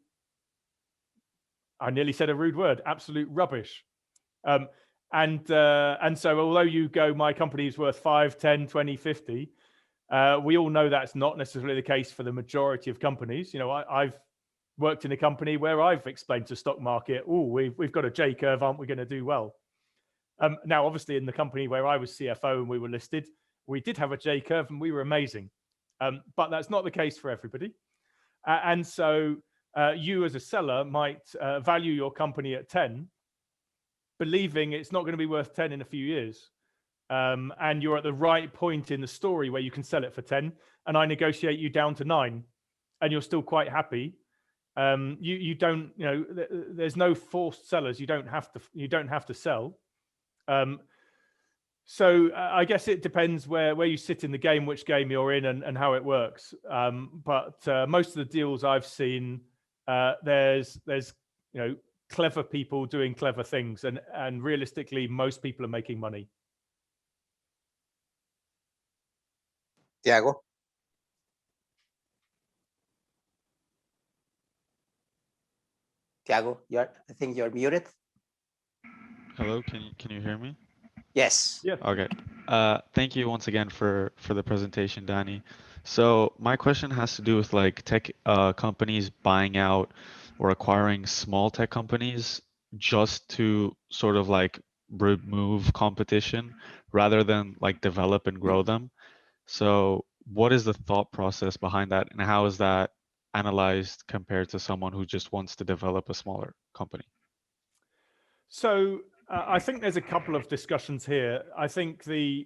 I nearly said a rude word, absolute rubbish. And so although you go, my company is worth 5, 10, 20, 50, we all know that's not necessarily the case for the majority of companies. I've worked in a company where I've explained to stock market, oh, we've got a J curve, aren't we going to do well? Now, obviously, in the company where I was CFO and we were listed, we did have a J curve and we were amazing. But that's not the case for everybody. And so you as a seller might value your company at 10, believing it's not going to be worth 10 in a few years. And you're at the right point in the story where you can sell it for 10, and I negotiate you down to 9, and you're still quite happy. You don't, there's no forced sellers. You don't have to sell. So I guess it depends where you sit in the game, which game you're in, and how it works. But most of the deals I've seen, there's clever people doing clever things, and realistically, most people are making money. Tiago. Tiago, I think you're muted. Hello, can you hear me? Yes. Yeah. Okay. Thank you once again for the presentation, Danny. So my question has to do with like tech companies buying out or acquiring small tech companies just to sort of like remove competition rather than like develop and grow them. So what is the thought process behind that, and how is that analyzed compared to someone who just wants to develop a smaller company? So I think there's a couple of discussions here. I think the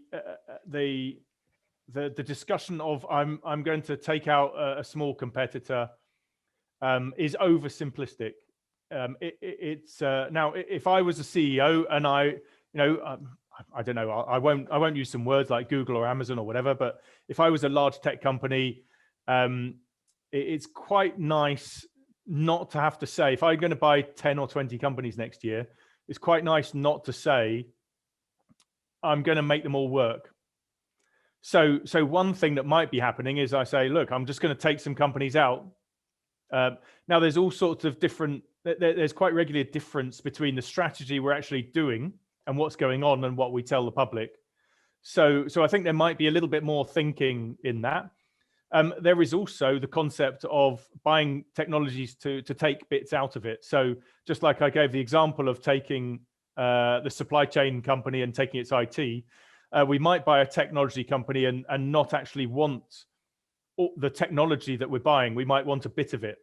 discussion of I'm going to take out a small competitor is oversimplistic. It's now, if I was a CEO and I don't know, I won't use some words like Google or Amazon or whatever, but if I was a large tech company, it's quite nice not to have to say, if I'm going to buy 10 or 20 companies next year, it's quite nice not to say, I'm going to make them all work. So one thing that might be happening is I say, look, I'm just going to take some companies out. Now there's all sorts of different, there's quite regularly a difference between the strategy we're actually doing and what's going on and what we tell the public. So I think there might be a little bit more thinking in that. There is also the concept of buying technologies to take bits out of it. So just like I gave the example of taking the supply chain company and taking its IT, we might buy a technology company and not actually want the technology that we're buying. We might want a bit of it.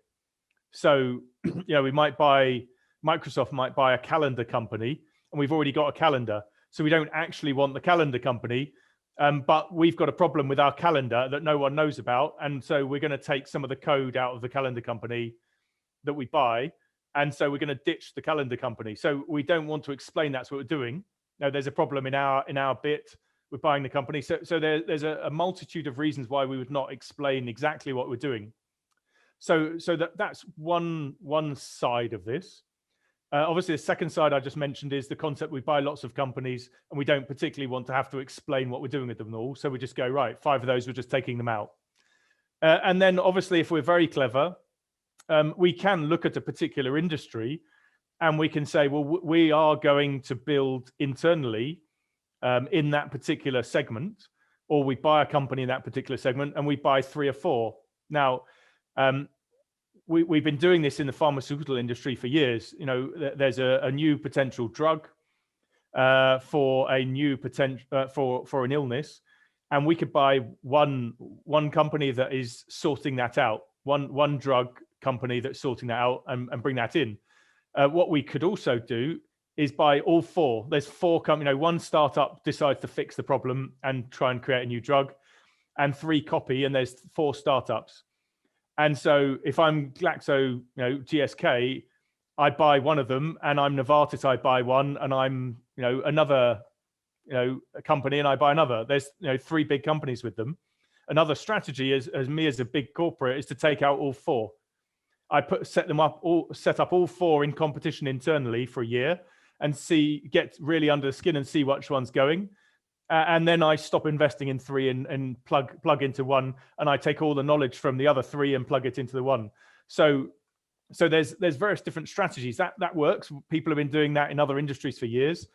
So, we might buy, Microsoft might buy a calendar company, and we've already got a calendar. So we don't actually want the calendar company, but we've got a problem with our calendar that no one knows about. And so we're going to take some of the code out of the calendar company that we buy. And so we're going to ditch the calendar company. So we don't want to explain that's what we're doing. no, there's a problem in our bit with buying the company. So there's a multitude of reasons why we would not explain exactly what we're doing. So that's one side of this. Obviously, the second side I just mentioned is the concept we buy lots of companies and we don't particularly want to have to explain what we're doing with them all. So we just go, right, 5 of those, we're just taking them out. And then obviously, if we're very clever, we can look at a particular industry and we can say, well, we are going to build internally in that particular segment, or we buy a company in that particular segment and we buy 3 or 4. Now, we've been doing this in the pharmaceutical industry for years. You know, there's a new potential drug for a new potential for an illness, and we could buy one company that is sorting that out, one drug company that's sorting that out and bring that in. What we could also do is buy all 4. There's 4 companies. You know, one startup decides to fix the problem and try and create a new drug, and 3 copy, and there's 4 startups. And so if I'm Glaxo, GSK, I buy one of them, and I'm Novartis, I buy one, and I'm, another, a company, and I buy another. There's, 3 big companies with them. Another strategy as me as a big corporate is to take out all 4. I set up all 4 in competition internally for a year and get really under the skin and see which one's going. And then I stop investing in 3 and plug into 1, and I take all the knowledge from the other 3 and plug it into the 1. So there's various different strategies that works. People have been doing that in other industries for years.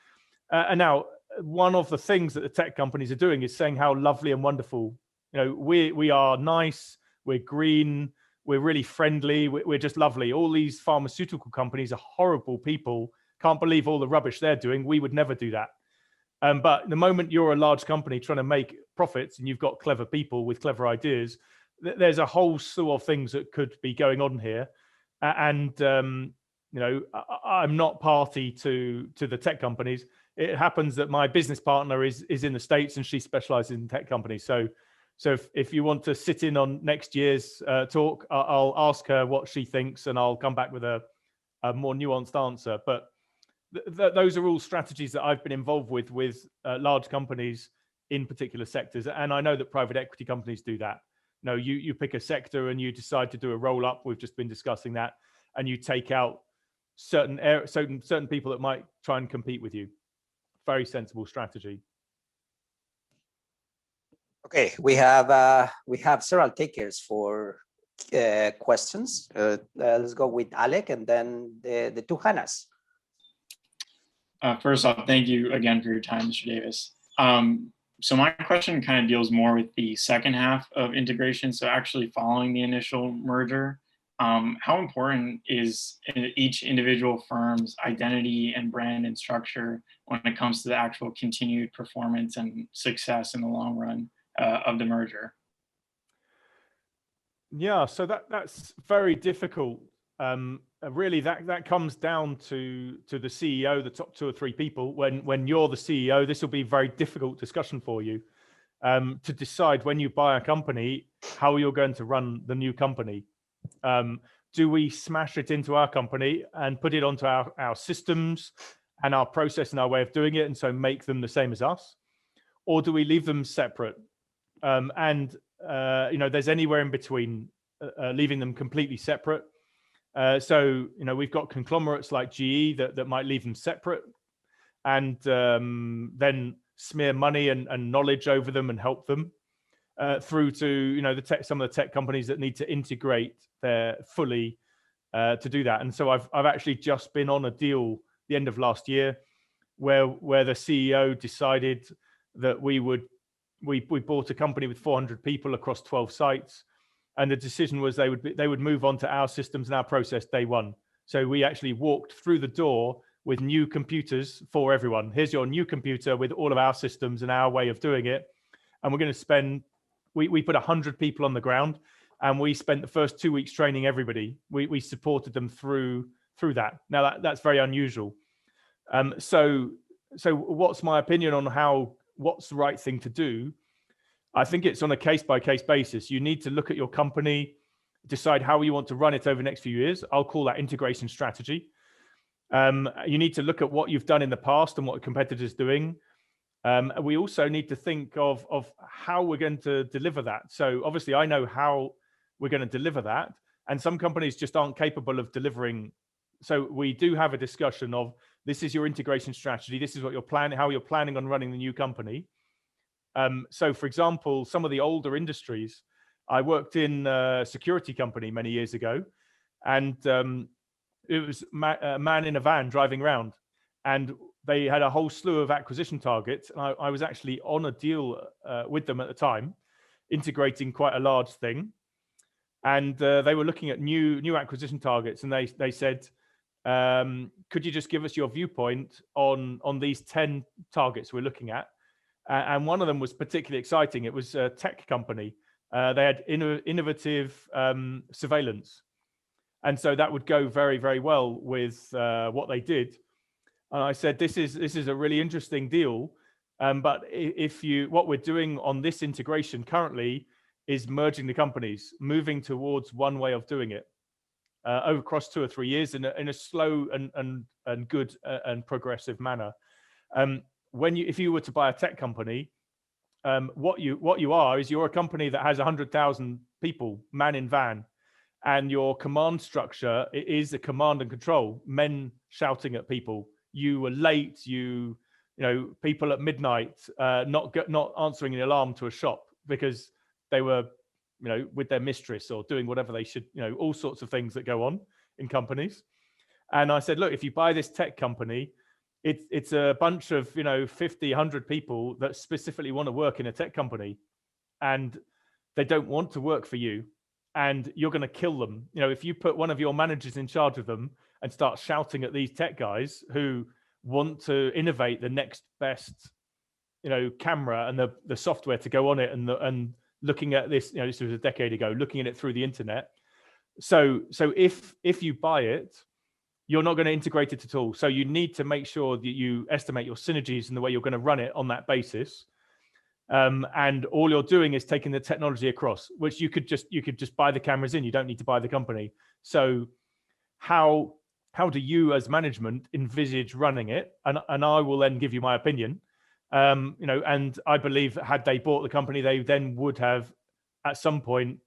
And now one of the things that the tech companies are doing is saying how lovely and wonderful, we are nice, we're green, we're really friendly, we're just lovely. All these pharmaceutical companies are horrible people. Can't believe all the rubbish they're doing. We would never do that. But the moment you're a large company trying to make profits and you've got clever people with clever ideas, there's a whole slew of things that could be going on here. And, I'm not party to the tech companies. It happens that my business partner is in the States and she specializes in tech companies. So if you want to sit in on next year's talk, I'll ask her what she thinks and I'll come back with a more nuanced answer. But those are all strategies that I've been involved with large companies in particular sectors. And I know that private equity companies do that. You pick a sector and you decide to do a roll up. We've just been discussing that. And you take out certain people that might try and compete with you. Very sensible strategy. Okay, we have several takers for questions. Let's go with Alec and then the 2 Hannahs. First off, thank you again for your time, Mr. Davis. So my question kind of deals more with the second half of integration. So actually following the initial merger, how important is each individual firm's identity and brand and structure when it comes to the actual continued performance and success in the long run of the merger? Yeah, so that's very difficult. Really, that comes down to the CEO, the top 2 or 3 people. When you're the CEO, this will be a very difficult discussion for you to decide when you buy a company how you're going to run the new company. Do we smash it into our company and put it onto our systems and our process and our way of doing it, and so make them the same as us, or do we leave them separate? There's anywhere in between, leaving them completely separate. So we've got conglomerates like GE that might leave them separate and then smear money and knowledge over them and help them through to some of the tech companies that need to integrate fully to do that. And so I've actually just been on a deal the end of last year where the CEO decided that we bought a company with 400 people across 12 sites. And the decision was they would move on to our systems and our process day one. So we actually walked through the door with new computers for everyone. Here's your new computer with all of our systems and our way of doing it. And we're going to spend, we put 100 people on the ground and we spent the first 2 weeks training everybody. We supported them through that. Now that's very unusual. So what's my opinion on what's the right thing to do? I think it's on a case-by-case basis. You need to look at your company, decide how you want to run it over the next few years. I'll call that integration strategy. You need to look at what you've done in the past and what a competitor's doing. We also need to think of how we're going to deliver that. So obviously I know how we're going to deliver that, and some companies just aren't capable of delivering. So we do have a discussion of, this is your integration strategy, this is what you're planning, how you're planning on running the new company. So for example, some of the older industries, I worked in a security company many years ago, and it was a man in a van driving around, and they had a whole slew of acquisition targets. And I was actually on a deal with them at the time, integrating quite a large thing. And they were looking at new acquisition targets, and they said, could you just give us your viewpoint on these 10 targets we're looking at? And one of them was particularly exciting. It was a tech company. They had innovative surveillance. And so that would go very, very well with what they did. And I said, this is a really interesting deal. But what we're doing on this integration currently is merging the companies, moving towards one way of doing it over across 2 or 3 years in a slow and good and progressive manner. If you were to buy a tech company, what you are is, you're a company that has 100,000 people, man in van, and your command structure is a command and control, men shouting at people. You were late, people at midnight not answering the alarm to a shop because they were with their mistress or doing whatever they should, all sorts of things that go on in companies. And I said, look, if you buy this tech company, it's a bunch of 50, 100 people that specifically want to work in a tech company, and they don't want to work for you, and you're going to kill them. If you put one of your managers in charge of them and start shouting at these tech guys who want to innovate the next best camera and the software to go on it, and looking at this, this was a decade ago, looking at it through the internet. So if you buy it, you're not going to integrate it at all. So you need to make sure that you estimate your synergies and the way you're going to run it on that basis. And all you're doing is taking the technology across, which you could just buy the cameras in. You don't need to buy the company. So how do you as management envisage running it? And I will then give you my opinion. And I believe that had they bought the company, they then would have at some point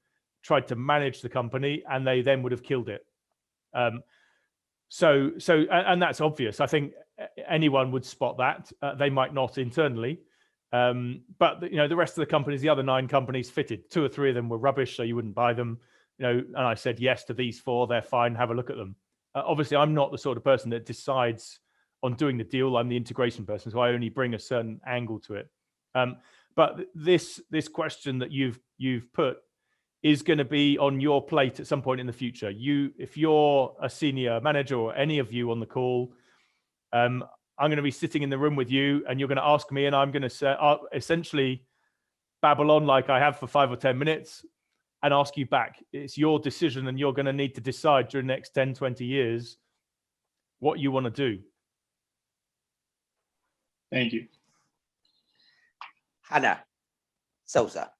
tried to manage the company, and they then would have killed it. So that's obvious. I think anyone would spot that. They might not internally, but the rest of the companies, the other 9 companies, fitted. 2 or 3 of them were rubbish, so you wouldn't buy them. And I said yes to these 4. They're fine. Have a look at them. Obviously, I'm not the sort of person that decides on doing the deal. I'm the integration person, so I only bring a certain angle to it. But this question that you've put is going to be on your plate at some point in the future. If you're a senior manager, or any of you on the call, I'm going to be sitting in the room with you, and you're going to ask me, and I'm going to say, essentially babble on like I have for 5 or 10 minutes and ask you back. It's your decision, and you're going to need to decide during the next 10, 20 years what you want to do. Thank you. Hannah Souza.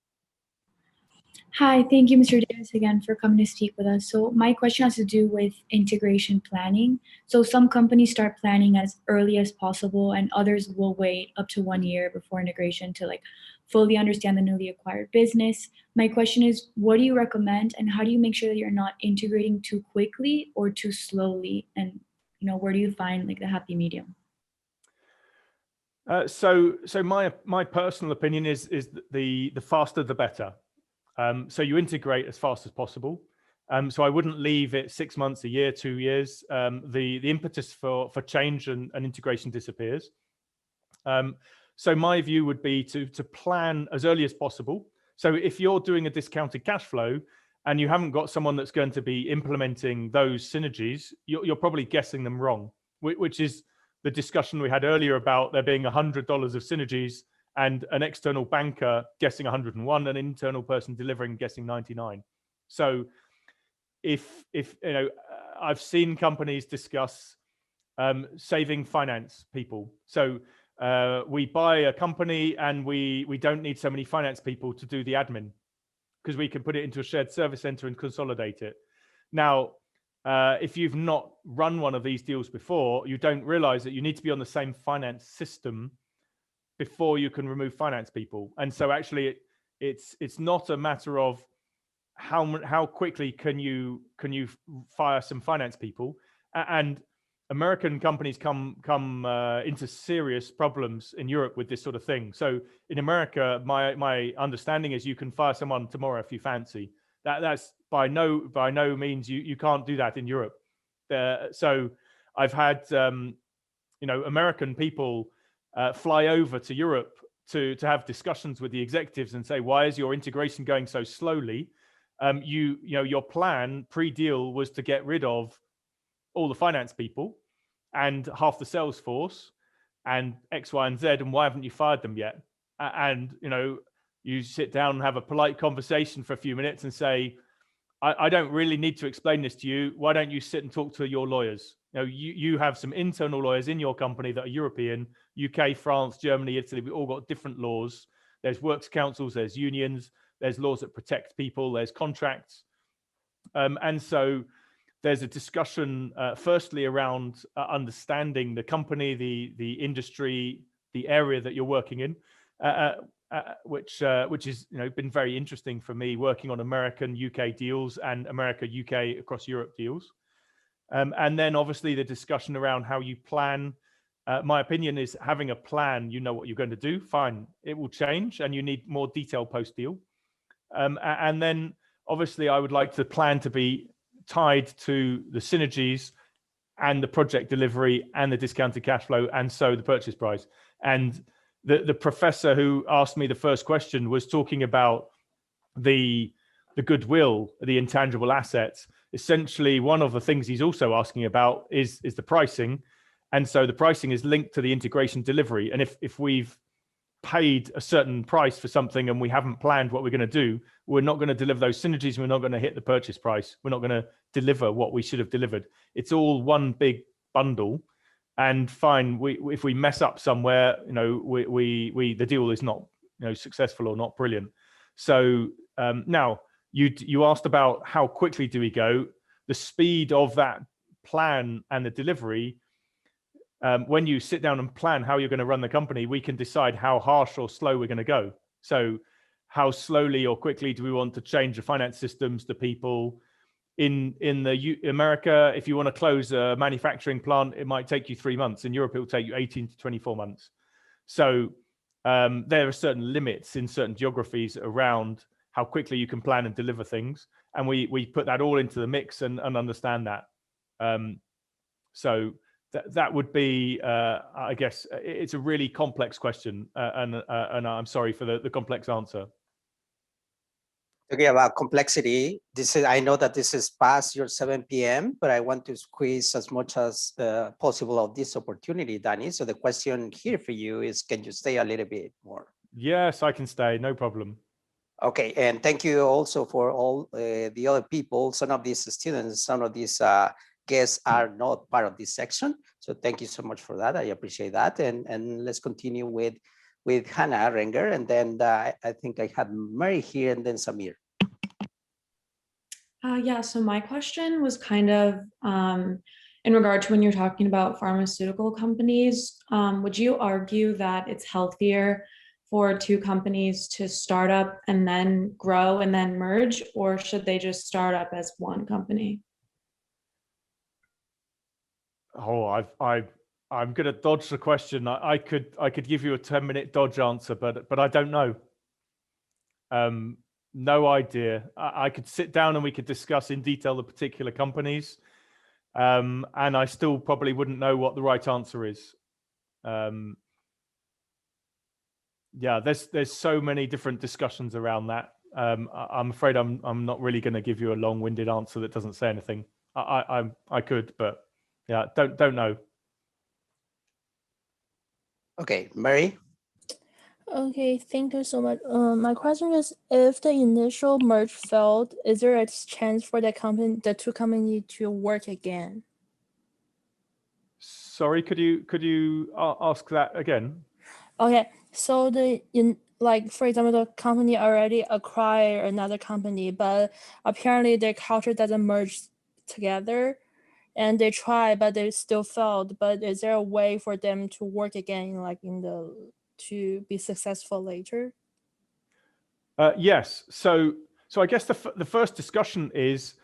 Hi, thank you, Mr. Davis, again for coming to speak with us. So my question has to do with integration planning. So some companies start planning as early as possible, and others will wait up to 1 year before integration to fully understand the newly acquired business. My question is, what do you recommend, and how do you make sure that you're not integrating too quickly or too slowly? And where do you find the happy medium? So my personal opinion is the faster the better. So you integrate as fast as possible. So I wouldn't leave it 6 months, a year, 2 years. The impetus for change and integration disappears. So my view would be to plan as early as possible. So if you're doing a discounted cash flow and you haven't got someone that's going to be implementing those synergies, you're probably guessing them wrong, which is the discussion we had earlier about there being $100 of synergies and an external banker guessing 101, an internal person delivering guessing 99. So if I've seen companies discuss saving finance people. So we buy a company and we don't need so many finance people to do the admin, because we can put it into a shared service center and consolidate it. Now, if you've not run one of these deals before, you don't realize that you need to be on the same finance system before you can remove finance people. And so actually it's not a matter of how quickly can you fire some finance people. And American companies come into serious problems in Europe with this sort of thing. So in America, my understanding is you can fire someone tomorrow if you fancy. That's by no means you can't do that in Europe. So I've had American people fly over to Europe to have discussions with the executives and say, why is your integration going so slowly? Your plan pre-deal was to get rid of all the finance people and half the sales force and X, Y, and Z, and why haven't you fired them yet? And you sit down and have a polite conversation for a few minutes and say, I don't really need to explain this to you. Why don't you sit and talk to your lawyers? You have some internal lawyers in your company that are European, UK, France, Germany, Italy. We've all got different laws. There's works councils, there's unions, there's laws that protect people, there's contracts. And so there's a discussion, firstly, around understanding the company, the industry, the area that you're working in, which has been very interesting for me, working on American UK deals and America UK across Europe deals. And then obviously the discussion around how you plan. My opinion is having a plan, you know what you're going to do, fine, it will change and you need more detail post deal. And then obviously I would like the plan to be tied to the synergies and the project delivery and the discounted cash flow, and so the purchase price. And the professor who asked me the first question was talking about the goodwill, the intangible assets. Essentially, one of the things he's also asking about is the pricing. And so the pricing is linked to the integration delivery. And if we've paid a certain price for something and we haven't planned what we're going to do, we're not going to deliver those synergies. We're not going to hit the purchase price. We're not going to deliver what we should have delivered. It's all one big bundle. And fine, if we mess up somewhere, the deal is not successful or not brilliant. So now you asked about how quickly do we go. The speed of that plan and the delivery. When you sit down and plan how you're going to run the company, we can decide how harsh or slow we're going to go. So how slowly or quickly do we want to change the finance systems, the people? In America, if you want to close a manufacturing plant, it might take you 3 months. In Europe, it will take you 18 to 24 months. So there are certain limits in certain geographies around how quickly you can plan and deliver things. And we put that all into the mix and understand that. So that would be, I guess, it's a really complex question, and I'm sorry for the complex answer. Talking about complexity, I know that this is past your 7 p.m., but I want to squeeze as much as possible of this opportunity, Danny. So the question here for you is, can you stay a little bit more? Yes, I can stay, no problem. Okay, and thank you also for all the other people. Some of these students, some of these guests are not part of this section. So thank you so much for that. I appreciate that. And let's continue with Hannah Renger. And then I think I had Mary here and then Samir. Yeah, so my question was kind of in regard to when you're talking about pharmaceutical companies, would you argue that it's healthier for two companies to start up and then grow and then merge, or should they just start up as one company? Oh, I'm going to dodge the question. I could give you a 10-minute dodge answer, but I don't know. No idea. I could sit down and we could discuss in detail the particular companies, and I still probably wouldn't know what the right answer is. Yeah, there's so many different discussions around that. I'm afraid I'm not really going to give you a long-winded answer that doesn't say anything. I could, but yeah, don't know. Okay, Mary. Okay, thank you so much. My question is, if the initial merge failed, is there a chance for the two companies to work again? Sorry, could you ask that again? Okay, so for example, the company already acquired another company, but apparently their culture doesn't merge together and they try, but they still failed. But is there a way for them to work again, like to be successful later? Yes. So I guess the first discussion is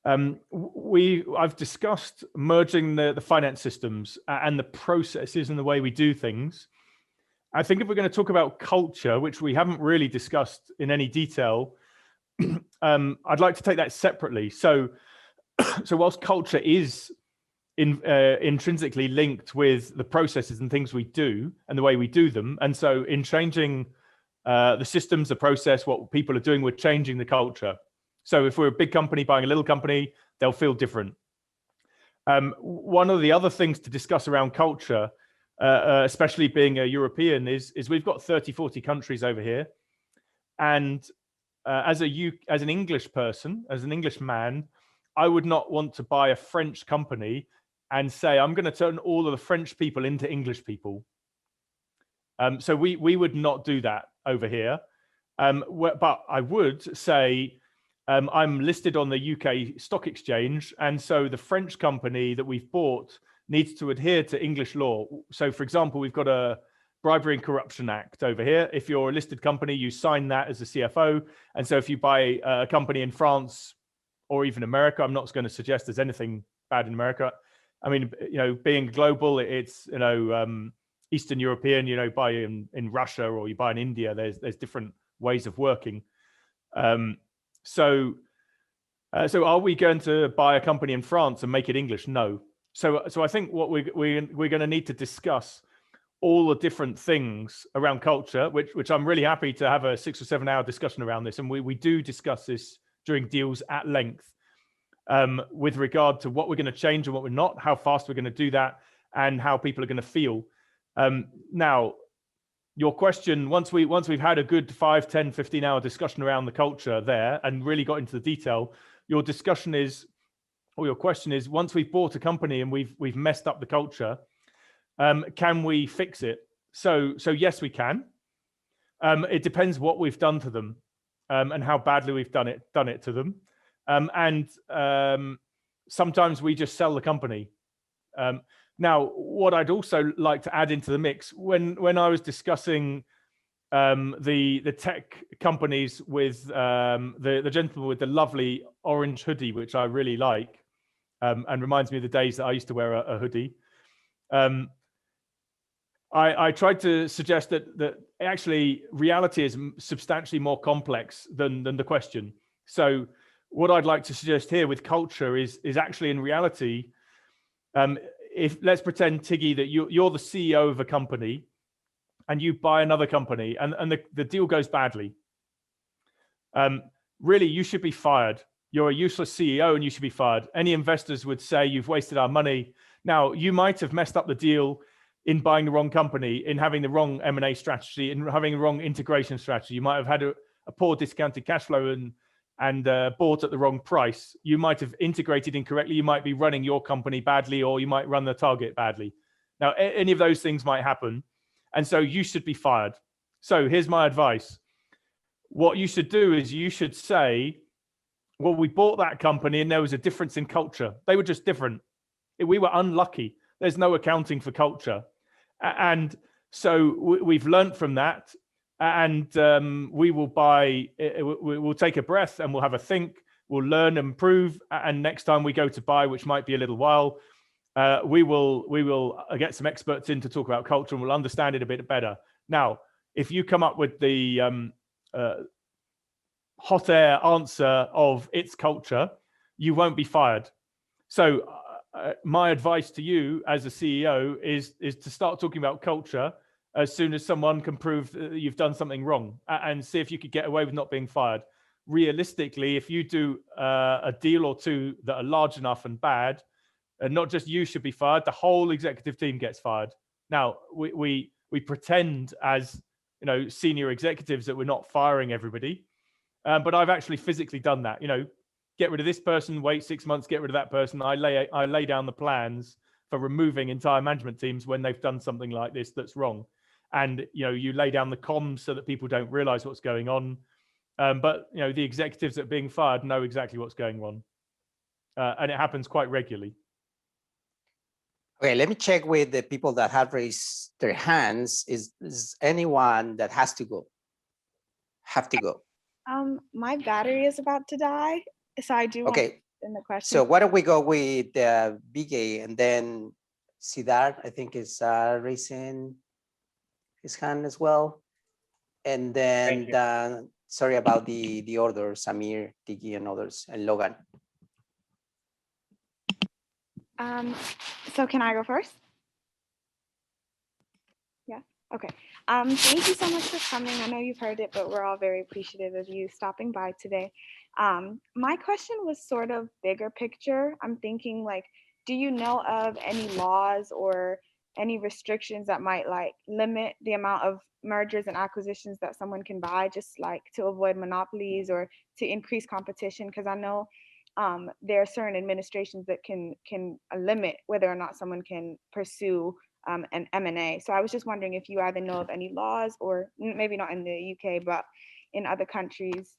I've discussed merging the finance systems and the processes and the way we do things. I think if we're going to talk about culture, which we haven't really discussed in any detail, I'd like to take that separately. So whilst culture is intrinsically linked with the processes and things we do and the way we do them, and so in changing the systems, the process, what people are doing, we're changing the culture. So if we're a big company buying a little company, they'll feel different. One of the other things to discuss around culture, especially being a European, is we've got 30, 40 countries over here. And as an English person, as an English man, I would not want to buy a French company and say, I'm going to turn all of the French people into English people. So we would not do that over here. But I would say, I'm listed on the UK Stock Exchange, and so the French company that we've bought needs to adhere to English law. So, for example, we've got a Bribery and Corruption Act over here. If you're a listed company, you sign that as a CFO. And so if you buy a company in France or even America, I'm not going to suggest there's anything bad in America. I mean, being global, it's, Eastern European, buy in Russia or you buy in India, there's different ways of working. So are we going to buy a company in France and make it English? No. So I think what we're going to need to discuss all the different things around culture, which I'm really happy to have a 6 or 7 hour discussion around this. And we do discuss this during deals at length with regard to what we're going to change and what we're not, how fast we're going to do that, and how people are going to feel. Now, your question, once we've had a good 5, 10, 15 hour discussion around the culture there and really got into the detail, your question is, once we've bought a company and we've messed up the culture, can we fix it? So yes, we can. It depends what we've done to them and how badly we've done it to them. And sometimes we just sell the company. Now, what I'd also like to add into the mix, when I was discussing the tech companies with the gentleman with the lovely orange hoodie, which I really like, and reminds me of the days that I used to wear a hoodie, I tried to suggest that actually reality is substantially more complex than the question. So what I'd like to suggest here with culture is actually in reality, if let's pretend, Tiggy, that you're the CEO of a company and you buy another company and the deal goes badly. Really, you should be fired. You're a useless CEO and you should be fired. Any investors would say you've wasted our money. Now, you might have messed up the deal in buying the wrong company, in having the wrong M&A strategy, in having the wrong integration strategy. You might have had a poor discounted cash flow and bought at the wrong price. You might have integrated incorrectly. You might be running your company badly, or you might run the target badly. Now, any of those things might happen. And so you should be fired. So here's my advice. What you should do is you should say, well, we bought that company and there was a difference in culture. They were just different. We were unlucky. There's no accounting for culture. And so we've learned from that. And we'll take a breath and we'll have a think. We'll learn and improve. And next time we go to buy, which might be a little while, we will get some experts in to talk about culture and we'll understand it a bit better. Now, if you come up with the hot air answer of it's culture, you won't be fired. So my advice to you as a CEO is to start talking about culture as soon as someone can prove that you've done something wrong, and see if you could get away with not being fired. Realistically, if you do a deal or two that are large enough and bad, and not just you should be fired, the whole executive team gets fired. Now, we pretend as senior executives that we're not firing everybody, but I've actually physically done that. Get rid of this person, wait 6 months, get rid of that person. I lay down the plans for removing entire management teams when they've done something like this that's wrong. And you lay down the comms so that people don't realize what's going on. But the executives that are being fired know exactly what's going on. and it happens quite regularly. Okay, let me check with the people that have raised their hands. Is anyone that has to go? Have to go. My battery is about to die, so I do want to Okay, in the question. so why don't we go with Bigay, and then Siddharth, I think, is raising his hand as well. And then, sorry about the order, Samir, Tiki, and others, and Logan. So can I go first? Yeah, okay. Thank you so much for coming. I know you've heard it, but we're all very appreciative of you stopping by today. My question was sort of bigger picture. I'm thinking like, do you know of any laws or any restrictions that might like limit the amount of mergers and acquisitions that someone can buy, just like to avoid monopolies or to increase competition? Because I know there are certain administrations that can limit whether or not someone can pursue an M&A. So I was just wondering if you either know of any laws, or maybe not in the UK, but in other countries.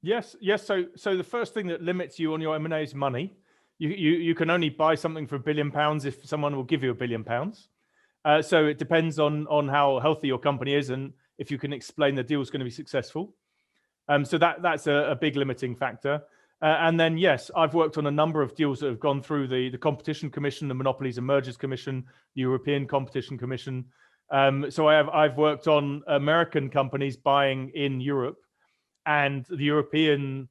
Yes. So the first thing that limits you on your M&A is money. You can only buy something for £1 billion if someone will give you £1 billion. So it depends on how healthy your company is and if you can explain the deal is going to be successful. So that's a big limiting factor. And then, yes, I've worked on a number of deals that have gone through the Competition Commission, the Monopolies and Mergers Commission, the European Competition Commission. So I've worked on American companies buying in Europe, and the European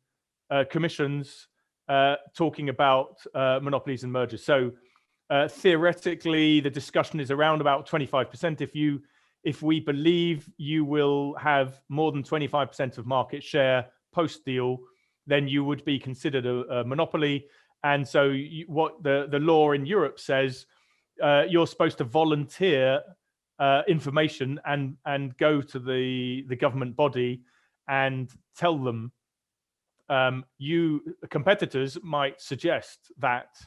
commissions talking about monopolies and mergers. So theoretically, the discussion is around about 25%. If we believe you will have more than 25% of market share post-deal, then you would be considered a monopoly. And so what the law in Europe says, you're supposed to volunteer information and go to the government body and tell them, competitors might suggest that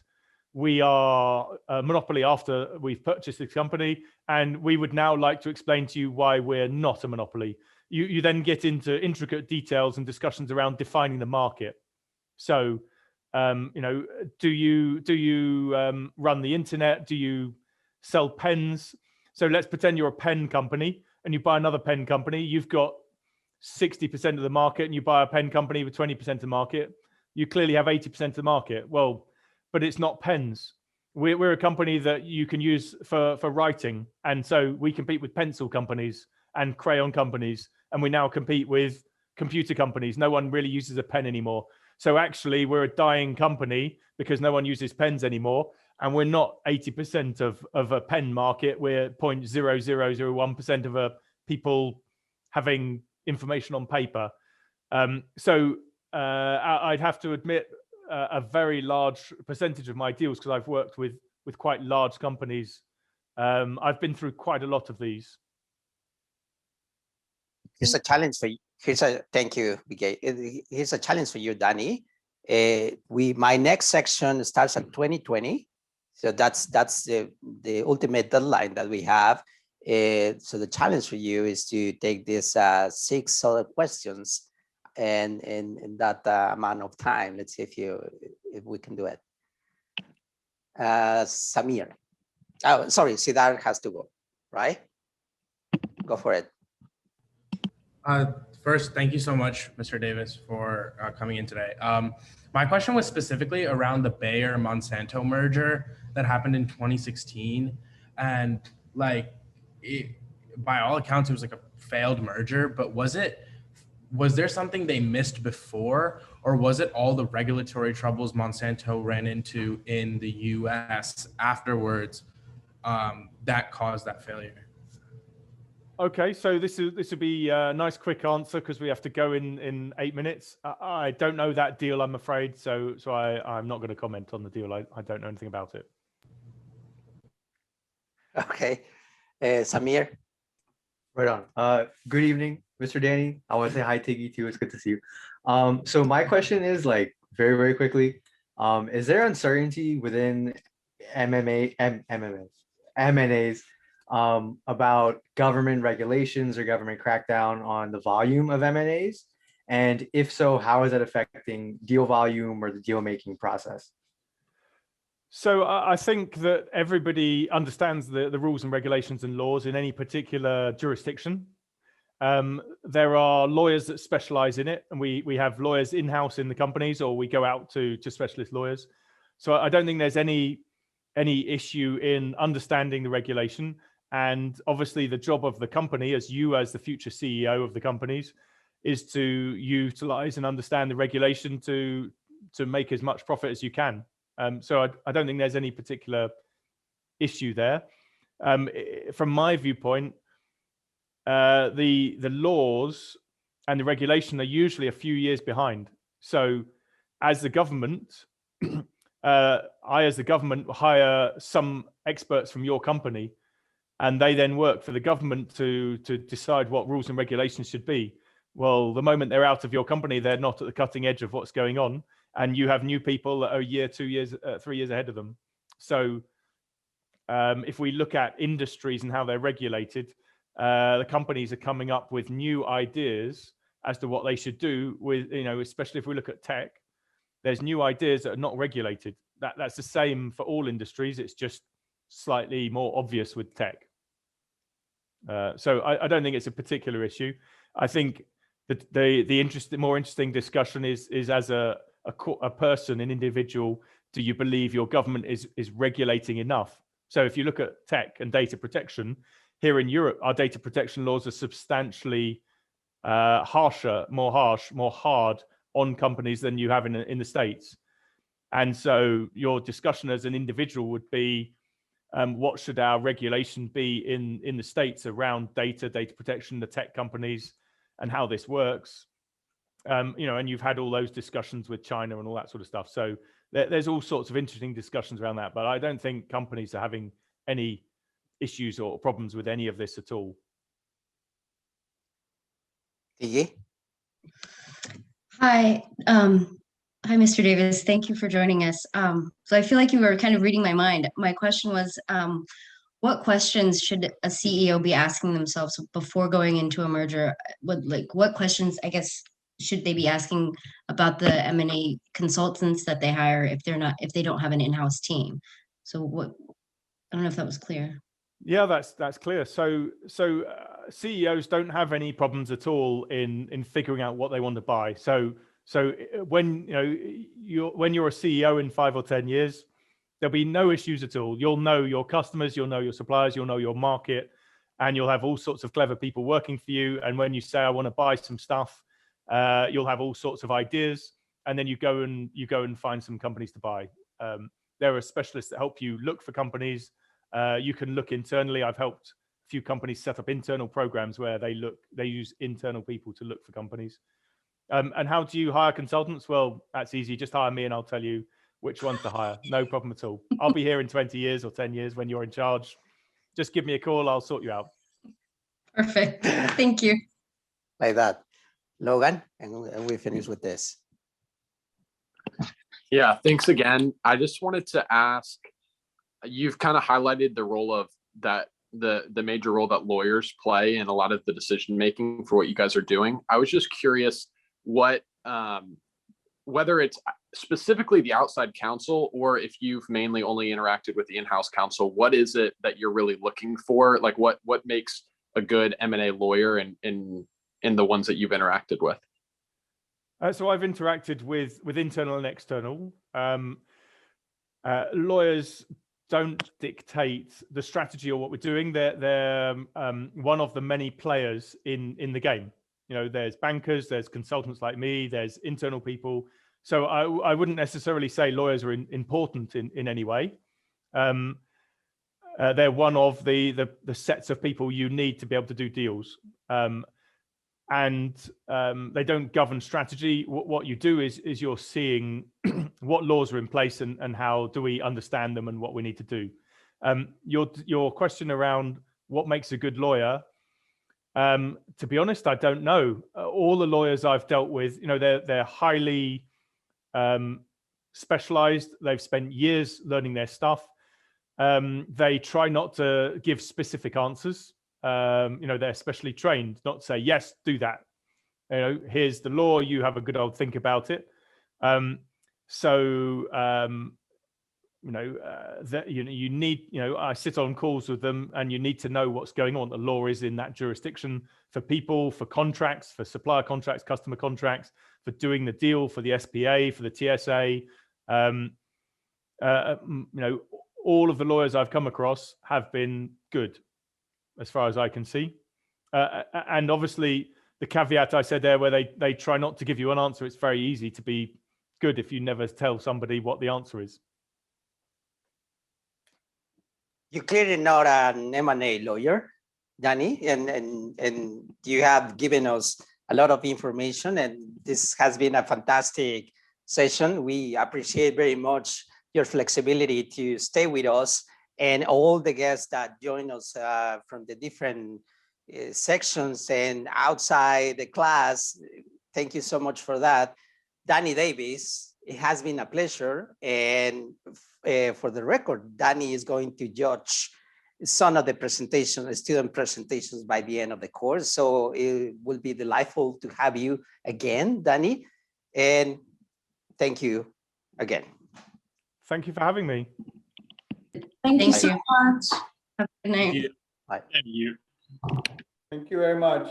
we are a monopoly after we've purchased this company, and we would now like to explain to you why we're not a monopoly. You then get into intricate details and discussions around defining the market. So, do you run the internet? Do you sell pens? So let's pretend you're a pen company and you buy another pen company. You've got 60% of the market, and you buy a pen company with 20% of the market. You clearly have 80% of the market. Well, but it's not pens. We're a company that you can use for writing, and so we compete with pencil companies and crayon companies, and we now compete with computer companies. No one really uses a pen anymore. So actually, we're a dying company because no one uses pens anymore, and we're not 80% of a pen market. We're 0.0001% of people having information on paper. So I'd have to admit a very large percentage of my deals, because I've worked with quite large companies. I've been through quite a lot of these. Here's a challenge for you. Thank you, Bigay. Here's a challenge for you, Danny. My next section starts at 2020. So that's the ultimate deadline that we have. So the challenge for you is to take these 6 solid questions and in that amount of time. Let's see if we can do it. Samir. Oh, sorry, Siddharth has to go, right? Go for it. First, thank you so much, Mr. Davis, for coming in today. My question was specifically around the Bayer-Monsanto merger that happened in 2016. And by all accounts, it was like a failed merger, but was there something they missed before, or was it all the regulatory troubles Monsanto ran into in the US afterwards that caused that failure? Okay, so this would be a nice quick answer because we have to go in 8 minutes. I don't know that deal, I'm afraid, so I'm not going to comment on the deal. I don't know anything about it. Okay, Samir. Right on. Good evening, Mr. Danny. I want to say hi, Tiggy, too. It's good to see you. So my question is very, very quickly, is there uncertainty within M&As about government regulations or government crackdown on the volume of M&As? And if so, how is that affecting deal volume or the deal making process? So I think that everybody understands the rules and regulations and laws in any particular jurisdiction. There are lawyers that specialize in it, and we have lawyers in-house in the companies, or we go out to specialist lawyers. So I don't think there's any issue in understanding the regulation. And obviously the job of the company, as the future CEO of the companies, is to utilize and understand the regulation to make as much profit as you can. So I don't think there's any particular issue there. From my viewpoint, the laws and the regulation are usually a few years behind. So as the government, as the government hire some experts from your company, and they then work for the government to decide what rules and regulations should be. Well, the moment they're out of your company, they're not at the cutting edge of what's going on, and you have new people that are a year, 2 years, 3 years ahead of them. So if we look at industries and how they're regulated, the companies are coming up with new ideas as to what they should do with, especially if we look at tech, there's new ideas that are not regulated. That's the same for all industries. It's just slightly more obvious with tech. So I don't think it's a particular issue. I think that the more interesting discussion is as a person, an individual, do you believe your government is regulating enough? So if you look at tech and data protection, here in Europe, our data protection laws are substantially harsher, more hard on companies than you have in the States. And so your discussion as an individual would be, what should our regulation be in the States around data protection, the tech companies, and how this works? And you've had all those discussions with China and all that sort of stuff. So there's all sorts of interesting discussions around that. But I don't think companies are having any issues or problems with any of this at all. Tigi? Hi. Hi, Mr. Davis. Thank you for joining us. So I feel like you were kind of reading my mind. My question was, what questions should a CEO be asking themselves before going into a merger? What questions, I guess, should they be asking about the M&A consultants that they hire if they don't have an in-house team? So I don't know if that was clear. Yeah, that's clear. So CEOs don't have any problems at all in figuring out what they want to buy. So when you're a CEO in 5 or 10 years, there'll be no issues at all. You'll know your customers, you'll know your suppliers, you'll know your market, and you'll have all sorts of clever people working for you. And when you say, I want to buy some stuff, you'll have all sorts of ideas, and then you go and find some companies to buy. There are specialists that help you look for companies. You can look internally. I've helped a few companies set up internal programs where they use internal people to look for companies. And how do you hire consultants? Well, that's easy. Just hire me and I'll tell you which ones to hire. No problem at all. I'll be here in 20 years or 10 years when you're in charge. Just give me a call. I'll sort you out. Perfect. Thank you. Like that. Logan, and we finish with this. Yeah, thanks again. I just wanted to ask, you've kind of highlighted the role of that, the major role that lawyers play in a lot of the decision making for what you guys are doing. I was just curious what whether it's specifically the outside counsel or if you've mainly only interacted with the in-house counsel, what is it that you're really looking for? Like what makes a good M&A lawyer in the ones that you've interacted with? So I've interacted with internal and external. Lawyers don't dictate the strategy or what we're doing. They're one of the many players in the game. There's bankers, there's consultants like me, there's internal people. So I wouldn't necessarily say lawyers are important in any way. They're one of the sets of people you need to be able to do deals. And they don't govern strategy. What you do is you're seeing what laws are in place and how do we understand them and what we need to do. Your question around what makes a good lawyer, to be honest, I don't know. All the lawyers I've dealt with, they're highly specialized. They've spent years learning their stuff. They try not to give specific answers. They're specially trained not to say, yes, do that. here's the law, you have a good old think about it. You need, I sit on calls with them, and you need to know what's going on. The law is in that jurisdiction for people, for contracts, for supplier contracts, customer contracts, for doing the deal, for the SPA, for the TSA. All of the lawyers I've come across have been good, as far as I can see. And obviously, the caveat I said there, where they try not to give you an answer, it's very easy to be good if you never tell somebody what the answer is. You're clearly not an M&A lawyer, Danny, and you have given us a lot of information, and this has been a fantastic session. We appreciate very much your flexibility to stay with us, and all the guests that join us from the different sections and outside the class. Thank you so much for that. Danny Davis, it has been a pleasure. And for the record, Danny is going to judge some of the presentations, student presentations, by the end of the course. So it will be delightful to have you again, Danny. And thank you again. Thank you for having me. Thank you Bye. so much. Have a good night. Bye. Thank you. Thank you very much.